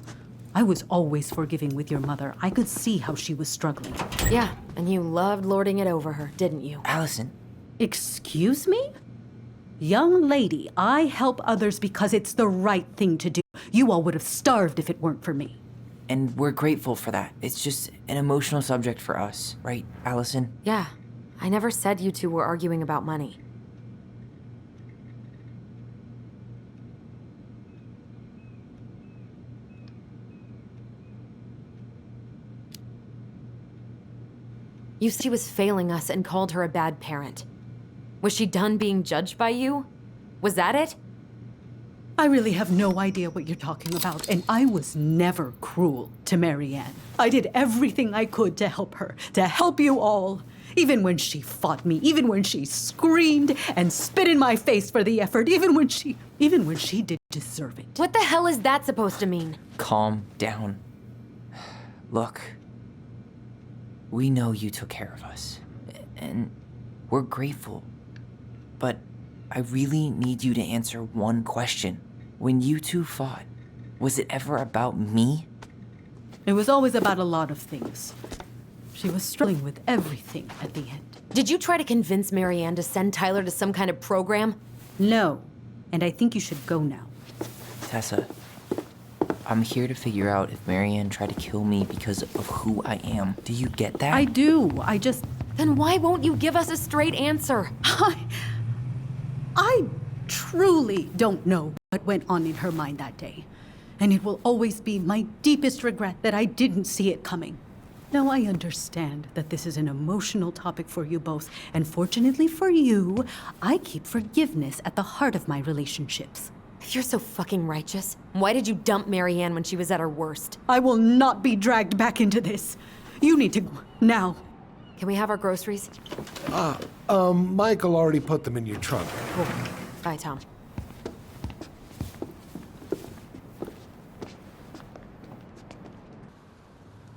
I was always forgiving with your mother. I could see how she was struggling. Yeah, and you loved lording it over her, didn't you? Allison. Excuse me? Young lady, I help others because it's the right thing to do. You all would have starved if it weren't for me. And we're grateful for that. It's just an emotional subject for us, right, Allison? Yeah, I never said you two were arguing about money. You said she was failing us and called her a bad parent. Was she done being judged by you? Was that it? I really have no idea what you're talking about, and I was never cruel to Marianne. I did everything I could to help her, to help you all. Even when she fought me, even when she screamed and spit in my face for the effort, even when she didn't deserve it. What the hell is that supposed to mean? Calm down. Look, we know you took care of us, and we're grateful. But I really need you to answer one question. When you two fought, was it ever about me? It was always about a lot of things. She was struggling with everything at the end. Did you try to convince Marianne to send Tyler to some kind of program? No, and I think you should go now. Tessa, I'm here to figure out if Marianne tried to kill me because of who I am. Do you get that? I do. I just... Then why won't you give us a straight answer? I truly don't know what went on in her mind that day. And it will always be my deepest regret that I didn't see it coming. Now, I understand that this is an emotional topic for you both, and fortunately for you, I keep forgiveness at the heart of my relationships. If you're so fucking righteous, why did you dump Marianne when she was at her worst? I will not be dragged back into this. You need to go now. Can we have our groceries? Michael already put them in your trunk. Cool. Bye, Tom.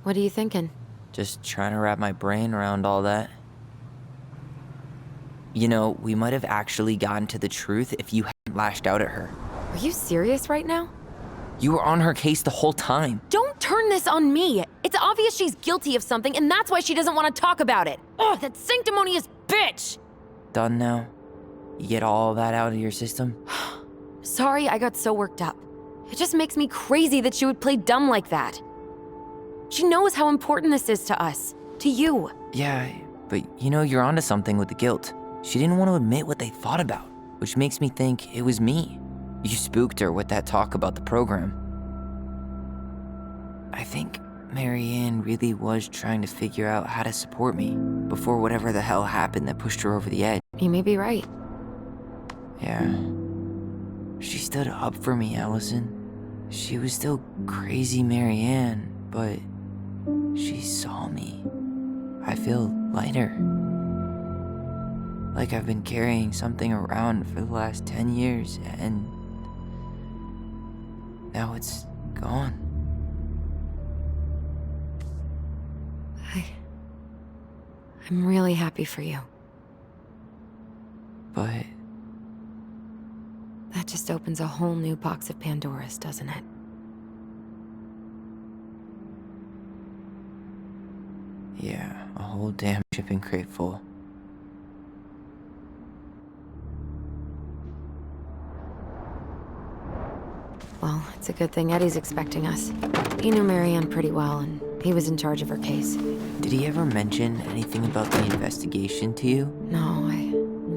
What are you thinking? Just trying to wrap my brain around all that. You know, we might have actually gotten to the truth if you hadn't lashed out at her. Are you serious right now? You were on her case the whole time. Don't turn this on me! It's obvious she's guilty of something, and that's why she doesn't want to talk about it! Ugh, that sanctimonious bitch! Done now? You get all that out of your system? Sorry I got so worked up. It just makes me crazy that she would play dumb like that. She knows how important this is to us. To you. Yeah, but you know, you're onto something with the guilt. She didn't want to admit what they thought about, which makes me think it was me. You spooked her with that talk about the program. I think Marianne really was trying to figure out how to support me before whatever the hell happened that pushed her over the edge. You may be right. Yeah. She stood up for me, Allison. She was still crazy Marianne, but she saw me. I feel lighter. Like I've been carrying something around for the last 10 years, and now it's gone. I'm really happy for you. But that just opens a whole new box of Pandora's, doesn't it? yeah, a whole damn shipping crate full. Well, it's a good thing Eddie's expecting us. He knew Marianne pretty well, and he was in charge of her case. Did he ever mention anything about the investigation to you? No, I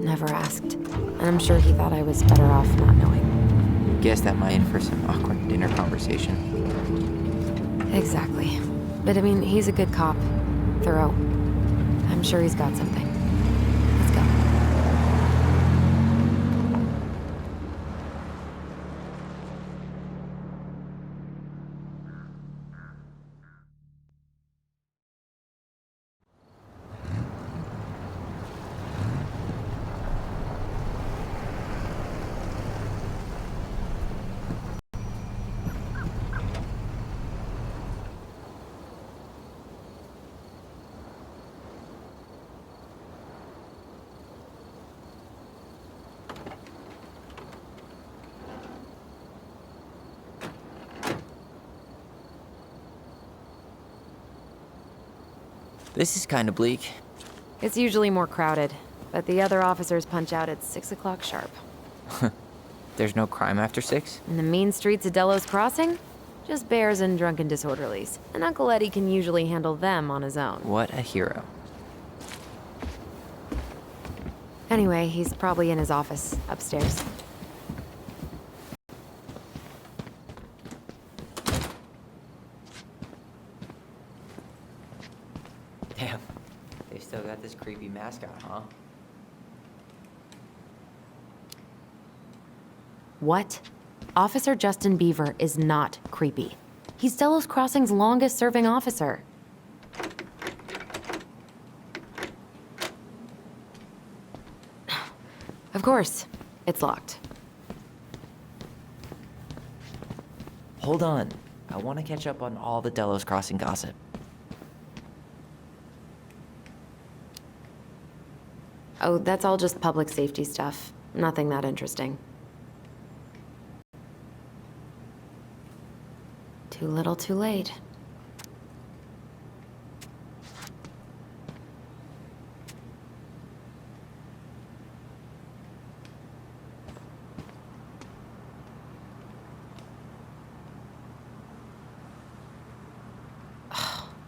never asked. And I'm sure he thought I was better off not knowing. Guess that might for some awkward dinner conversation. Exactly. But I mean, he's a good cop. Thorough. I'm sure he's got something. Let's go. This is kind of bleak. It's usually more crowded, but the other officers punch out at 6 o'clock sharp. There's no crime after 6? In the mean streets of Delos Crossing, just bears and drunken disorderlies. And Uncle Eddie can usually handle them on his own. What a hero. Anyway, he's probably in his office upstairs. Damn. They still got this creepy mascot, huh? What? Officer Justin Beaver is not creepy. He's Delos Crossing's longest-serving officer. Of course, it's locked. Hold on. I want to catch up on all the Delos Crossing gossip. Oh, that's all just public safety stuff. Nothing that interesting. Too little, too late.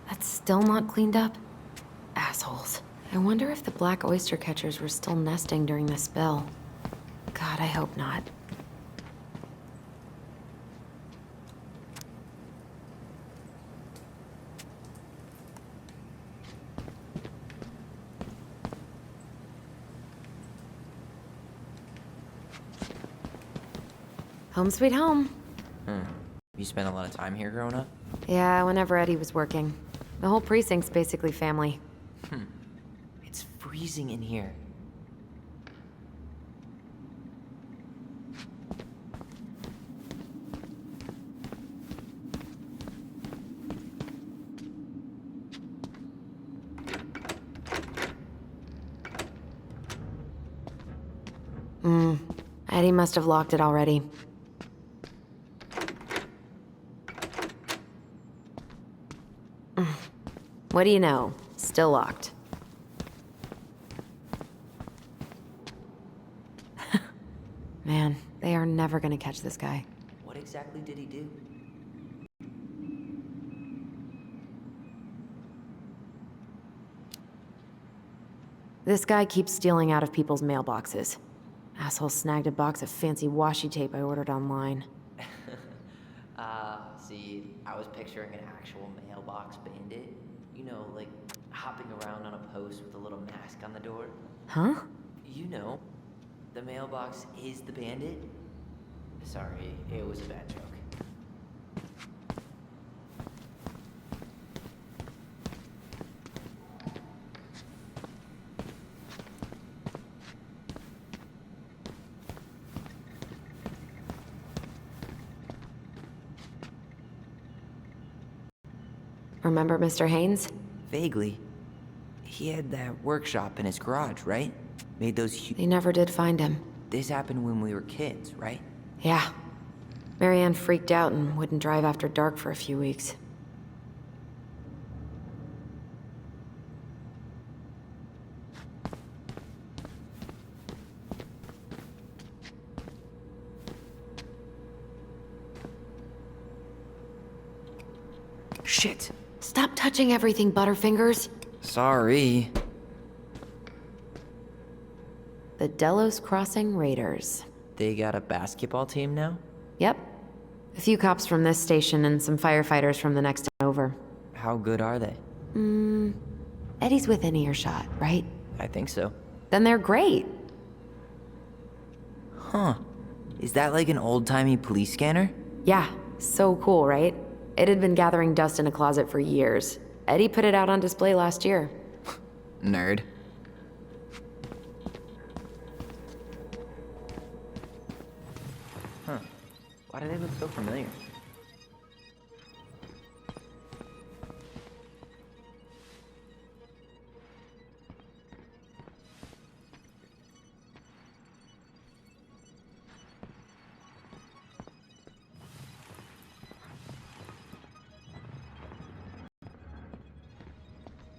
That's still not cleaned up? Assholes. I wonder if the black oyster catchers were still nesting during the spill. God, I hope not. Home sweet home. You spent a lot of time here growing up? Yeah, whenever Eddie was working. The whole precinct's basically family. It's freezing in here. Eddie must have locked it already. What do you know? Still locked. Man, they are never gonna catch this guy. What exactly did he do? This guy keeps stealing out of people's mailboxes. Asshole snagged a box of fancy washi tape I ordered online. See, I was picturing an actual mailbox bandit. You know, like hopping around on a post with a little mask on the door. Huh? You know, the mailbox is the bandit. Sorry, it was a bad joke. Remember Mr. Haynes? Vaguely. He had that workshop in his garage, right? Made those They never did find him. This happened when we were kids, right? Yeah. Marianne freaked out and wouldn't drive after dark for a few weeks. Shit. Stop touching everything, Butterfingers. Sorry. The Delos Crossing Raiders. They got a basketball team now? Yep. A few cops from this station and some firefighters from the next town over. How good are they? Eddie's within earshot, right? I think so. Then they're great. Huh. Is that like an old-timey police scanner? Yeah, so cool, right? It had been gathering dust in a closet for years. Eddie put it out on display last year. Nerd. Huh. Why do they look so familiar?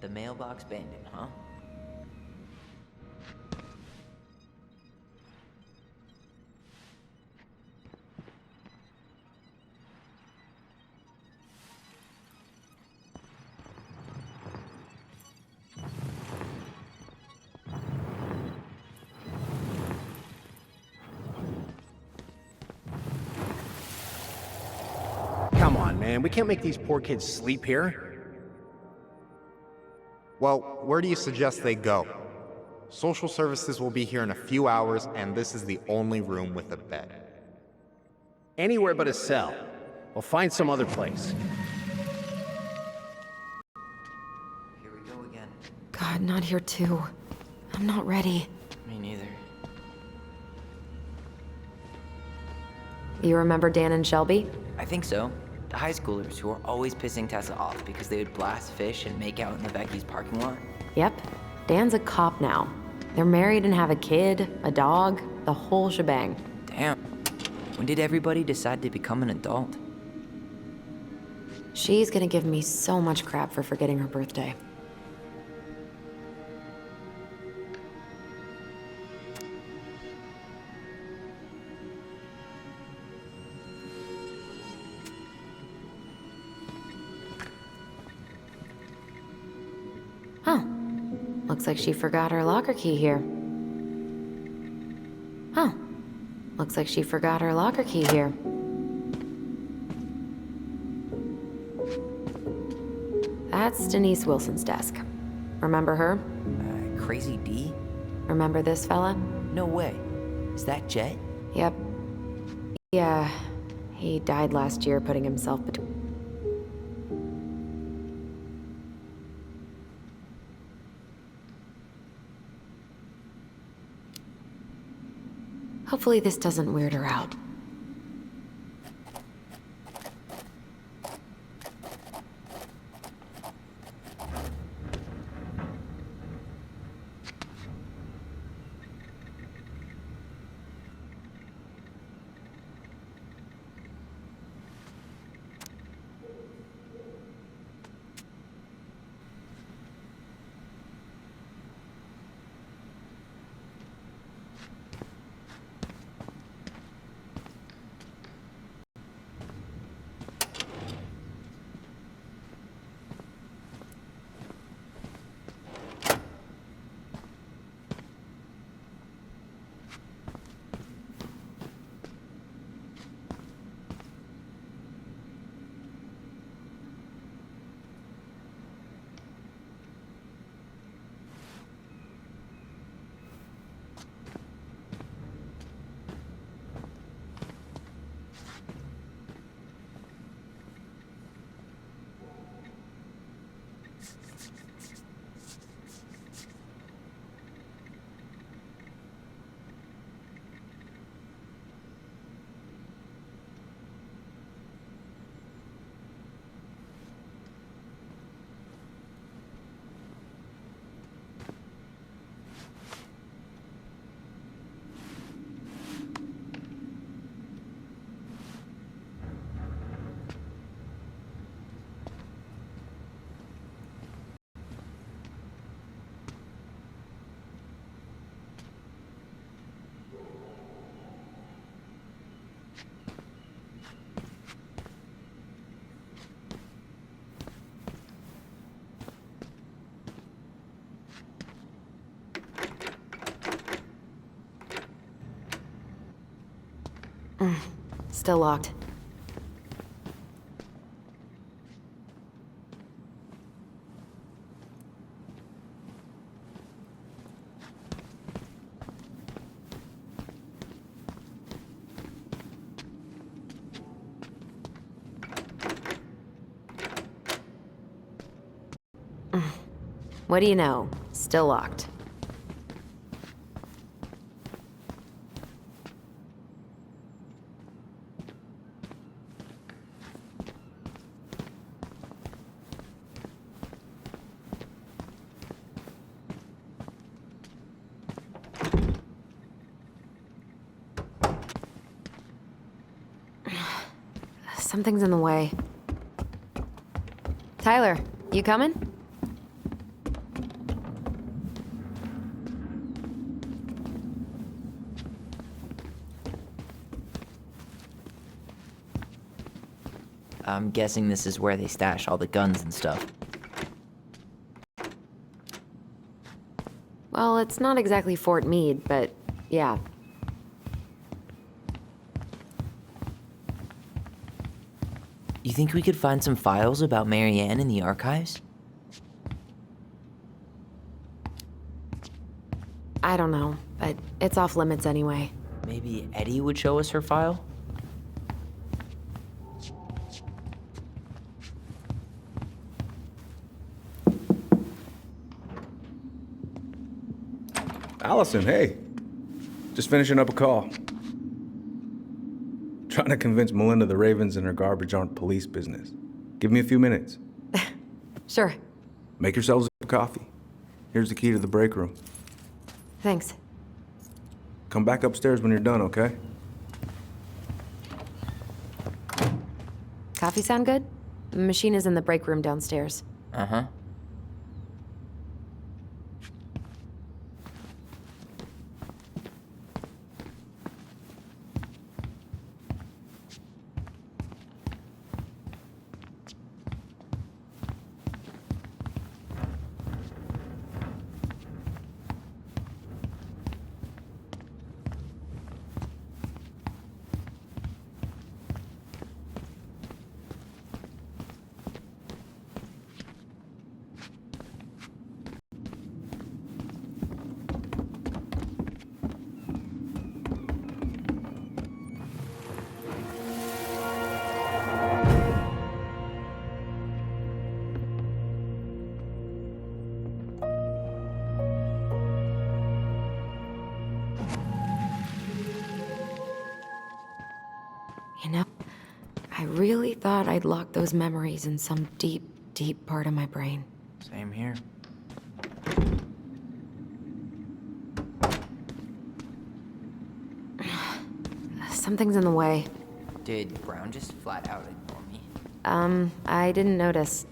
The mailbox bandit, huh? Come on, man. We can't make these poor kids sleep here. Well, where do you suggest they go? Social services will be here in a few hours, and this is the only room with a bed. Anywhere but a cell. We'll find some other place. Here we go again. God, not here too. I'm not ready. Me neither. You remember Dan and Shelby? I think so. The high schoolers who were always pissing Tessa off because they would blast fish and make out in the Becky's parking lot. Yep. Dan's a cop now. They're married and have a kid, a dog, the whole shebang. Damn. When did everybody decide to become an adult? She's gonna give me so much crap for forgetting her birthday. Oh, looks like she forgot her locker key here. Oh, looks like she forgot her locker key here. That's Denise Wilson's desk. Remember her? Crazy D? Remember this fella? No way. Is that Jet? Yep. Yeah, he died last year putting himself between. Hopefully this doesn't weird her out. Still locked. What do you know? Still locked. Something's in the way. Tyler, you coming? I'm guessing this is where they stash all the guns and stuff. Well, it's not exactly Fort Meade, but yeah. You think we could find some files about Marianne in the archives? I don't know, but it's off limits anyway. Maybe Eddie would show us her file? Allison, hey. Just finishing up a call. Trying to convince Melinda the Ravens and her garbage aren't police business. Give me a few minutes. Sure. Make yourselves a coffee. Here's the key to the break room. Thanks. Come back upstairs when you're done, okay? Coffee sound good? The machine is in the break room downstairs. Uh-huh. You know, I really thought I'd locked those memories in some deep, deep part of my brain. Same here. Something's in the way. Did Brown just flat out ignore me? I didn't notice.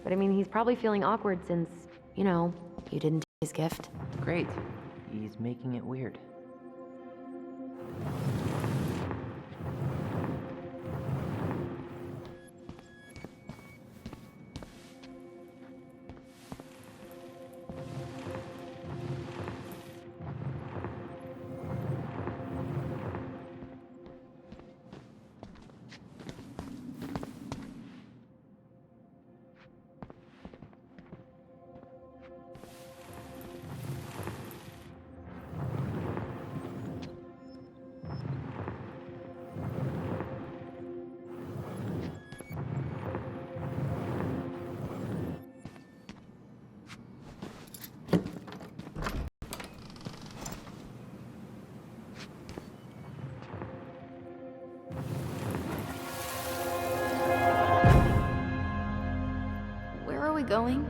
But I mean, he's probably feeling awkward since, you know, you didn't take his gift. Great. He's making it weird. Where are we going?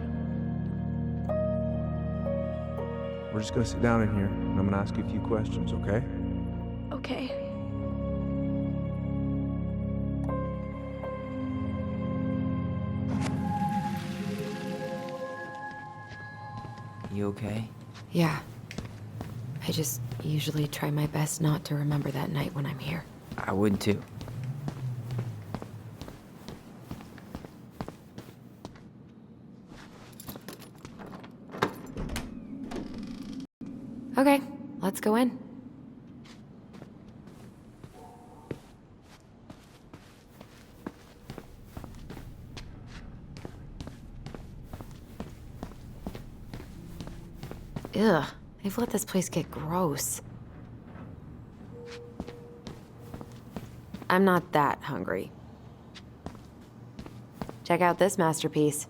We're just gonna sit down in here, and I'm gonna ask you a few questions, okay? Okay. You okay? Yeah. I just usually try my best not to remember that night when I'm here. I would too. Okay, let's go in. Ugh, they've let this place get gross. I'm not that hungry. Check out this masterpiece.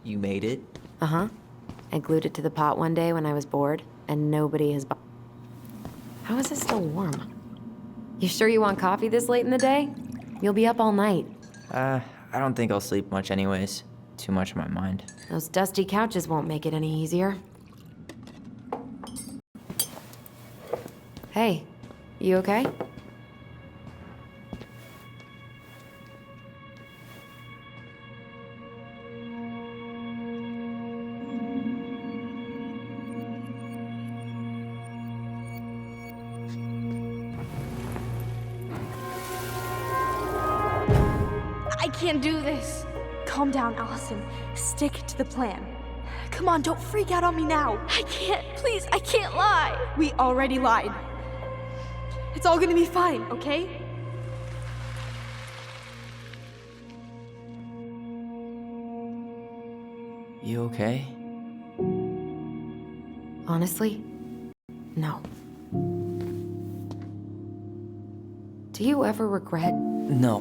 You made it? Uh-huh. I glued it to the pot one day when I was bored, and nobody has How is it still warm? You sure you want coffee this late in the day? You'll be up all night. I don't think I'll sleep much anyways. Too much on my mind. Those dusty couches won't make it any easier. Hey, you okay? can't do this. Calm down, Allison. Stick to the plan. Come on, don't freak out on me now. I can't. Please, I can't lie. We already lied. It's all gonna be fine, okay? You okay? Honestly, no. Do you ever regret? No.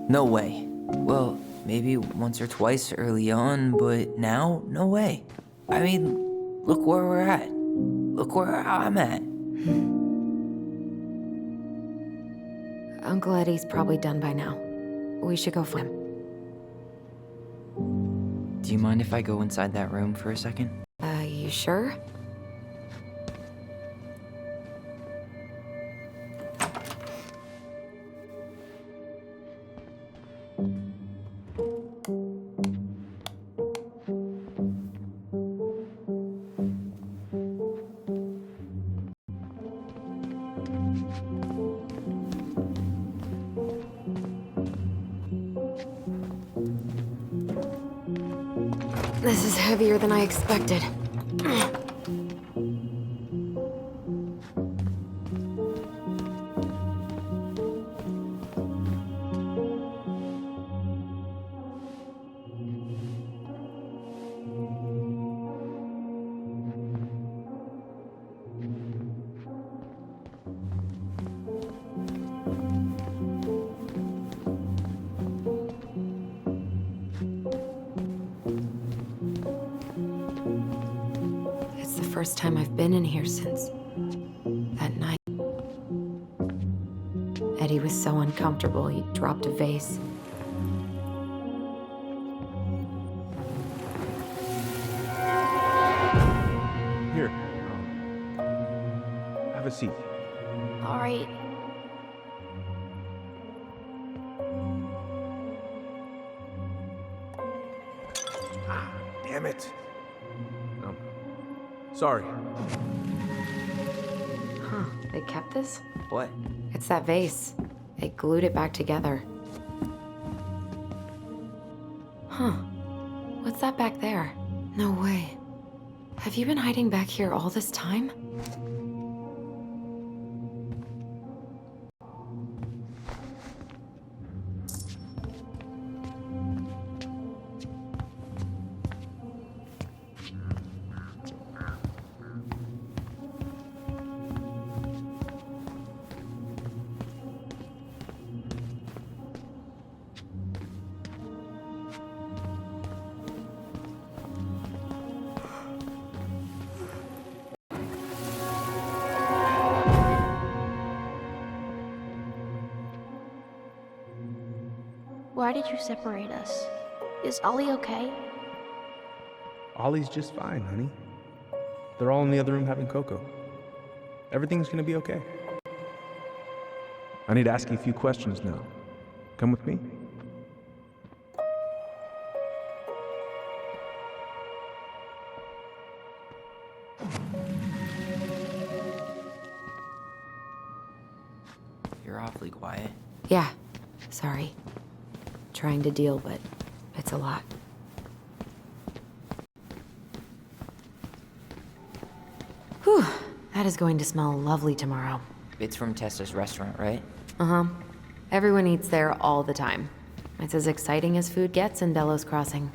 No way. Well, maybe once or twice early on, but now, no way. I mean, look where we're at. Look where I'm at. Uncle Eddie's probably done by now. We should go find him. Do you mind if I go inside that room for a second? You sure? This is heavier than I expected. First time I've been in here since that night. Eddie was so uncomfortable, he dropped a vase. Here. Have a seat. All right. Damn it. No. Sorry. Huh, they kept this? What? It's that vase. They glued it back together. Huh. What's that back there? No way. Have you been hiding back here all this time? Why did you separate us? Is Ollie okay? Ollie's just fine, honey. They're all in the other room having cocoa. Everything's gonna be okay. I need to ask you a few questions now. Come with me? You're awfully quiet. Yeah, sorry. Trying to deal, but it's a lot. Whew, that is going to smell lovely tomorrow. It's from Tessa's restaurant, right? Uh-huh. Everyone eats there all the time. It's as exciting as food gets in Delos Crossing.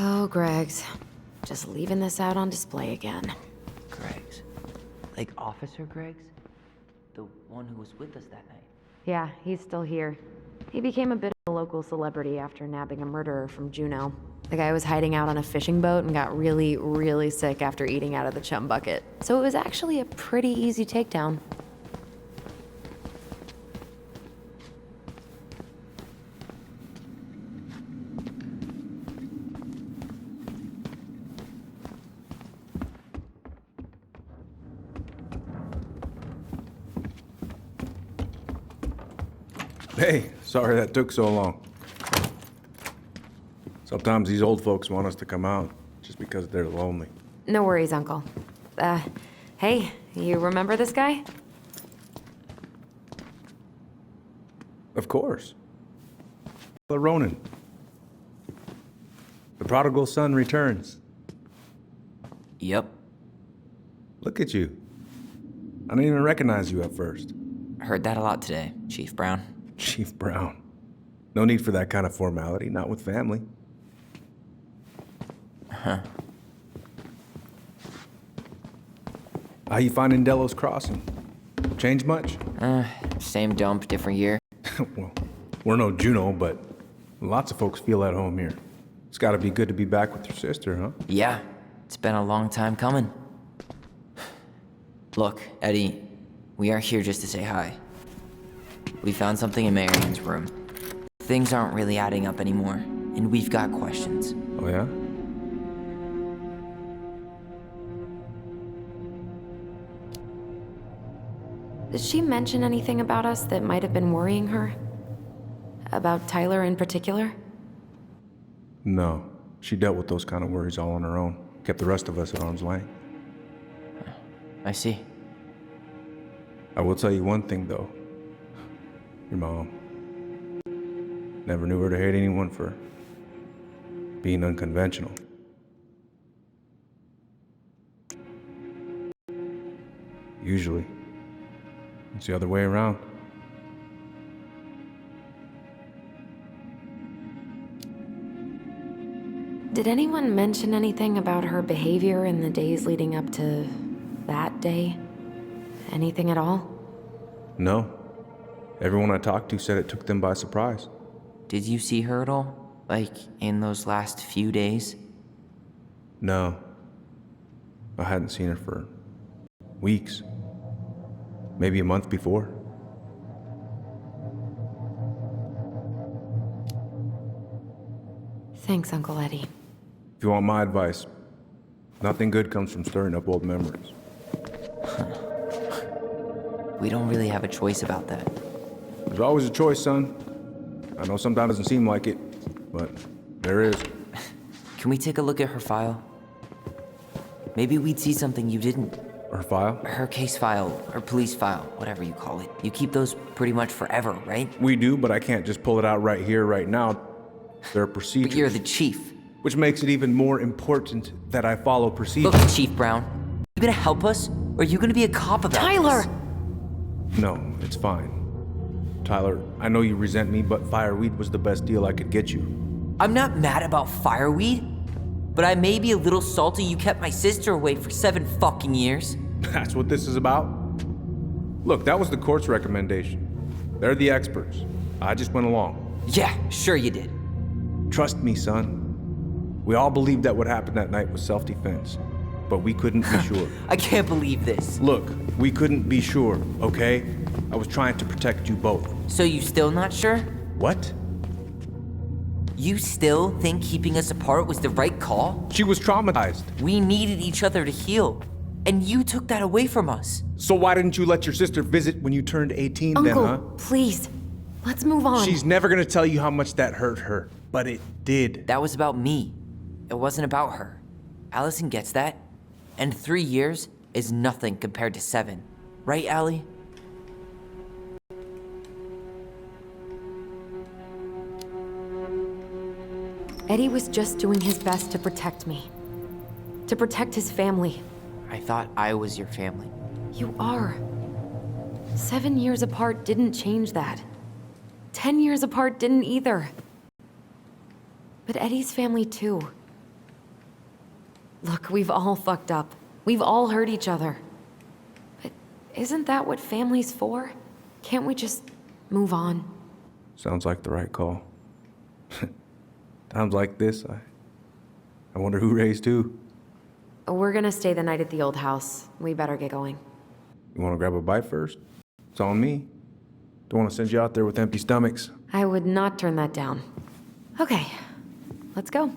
Oh, Greg's. Just leaving this out on display again. Greg's. Like Officer Greg's? The one who was with us that night. Yeah, he's still here. He became a bit of a local celebrity after nabbing a murderer from Juneau. The guy was hiding out on a fishing boat and got really, really sick after eating out of the chum bucket. So it was actually a pretty easy takedown. Hey, sorry that took so long. Sometimes these old folks want us to come out just because they're lonely. No worries, Uncle. Hey, you remember this guy? Of course. The Ronan. The prodigal son returns. Yep. Look at you. I didn't even recognize you at first. I heard that a lot today, Chief Brown. Chief Brown. No need for that kind of formality, not with family. Huh. How you finding Delos Crossing? Change much? Same dump, different year. Well, we're no Juneau, but lots of folks feel at home here. It's gotta be good to be back with your sister, huh? Yeah, it's been a long time coming. Look, Eddie, we aren't here just to say hi. We found something in Marion's room. Things aren't really adding up anymore, and we've got questions. Oh, yeah? Did she mention anything about us that might have been worrying her? About Tyler in particular? No. She dealt with those kind of worries all on her own. Kept the rest of us at arm's length. I see. I will tell you one thing, though. Your mom. Never knew her to hate anyone for being unconventional. Usually, it's the other way around. Did anyone mention anything about her behavior in the days leading up to that day? Anything at all? No. Everyone I talked to said it took them by surprise. Did you see her at all? Like, in those last few days? No. I hadn't seen her for weeks. Maybe a month before. Thanks, Uncle Eddie. If you want my advice, nothing good comes from stirring up old memories. We don't really have a choice about that. There's always a choice, son. I know sometimes it doesn't seem like it, but there is. Can we take a look at her file? Maybe we'd see something you didn't. Her file? Her case file, her police file, whatever you call it. You keep those pretty much forever, right? We do, but I can't just pull it out right here, right now. There are procedures. But you're the chief. Which makes it even more important that I follow procedures. Look, Chief Brown, you gonna help us, or are you gonna be a cop about Tyler! this? No, it's fine. Tyler, I know you resent me, but fireweed was the best deal I could get you. I'm not mad about fireweed, but I may be a little salty you kept my sister away for 7 fucking years. That's what this is about? Look, that was the court's recommendation. They're the experts. I just went along. Yeah, sure you did. Trust me, son. We all believed that what happened that night was self-defense, but we couldn't be sure. I can't believe this. Look, we couldn't be sure, okay? I was trying to protect you both. So you still not sure? What? You still think keeping us apart was the right call? She was traumatized. We needed each other to heal, and you took that away from us. So why didn't you let your sister visit when you turned 18 Uncle, then, huh? please. Let's move on. She's never gonna tell you how much that hurt her, but it did. That was about me. It wasn't about her. Allison gets that. And 3 years is nothing compared to 7. Right, Allie? Eddie was just doing his best to protect me. To protect his family. I thought I was your family. You are. 7 years apart didn't change that. 10 years apart didn't either. But Eddie's family too. Look, we've all fucked up. We've all hurt each other. But isn't that what family's for? Can't we just move on? Sounds like the right call. Times like this, I wonder who raised who. We're gonna stay the night at the old house. We better get going. You wanna grab a bite first? It's on me. Don't wanna send you out there with empty stomachs. I would not turn that down. Okay, let's go.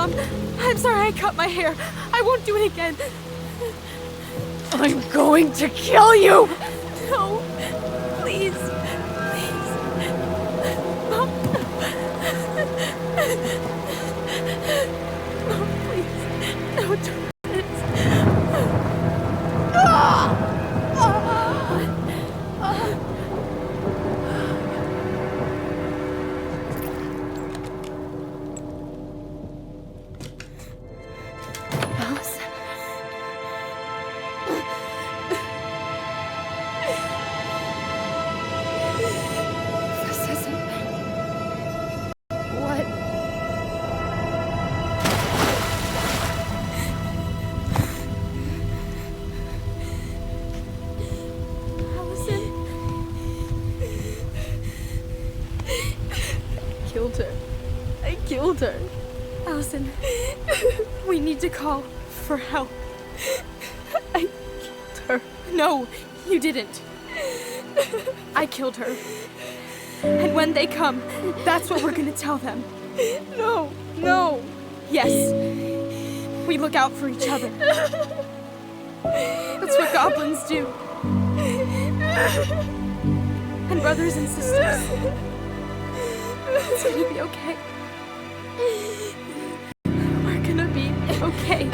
Mom, I'm sorry I cut my hair. I won't do it again. I'm going to kill you! No, please. Please. Mom. Mom, please. No, don't do this. Allison. This isn't what Allison. Killed her. I killed her. Allison, we need to call for help. I killed her. No, you didn't. I killed her. And when they come, that's what we're gonna tell them. No, no. Yes. We look out for each other. That's what goblins do. And brothers and sisters. It's gonna be okay. We're gonna be okay.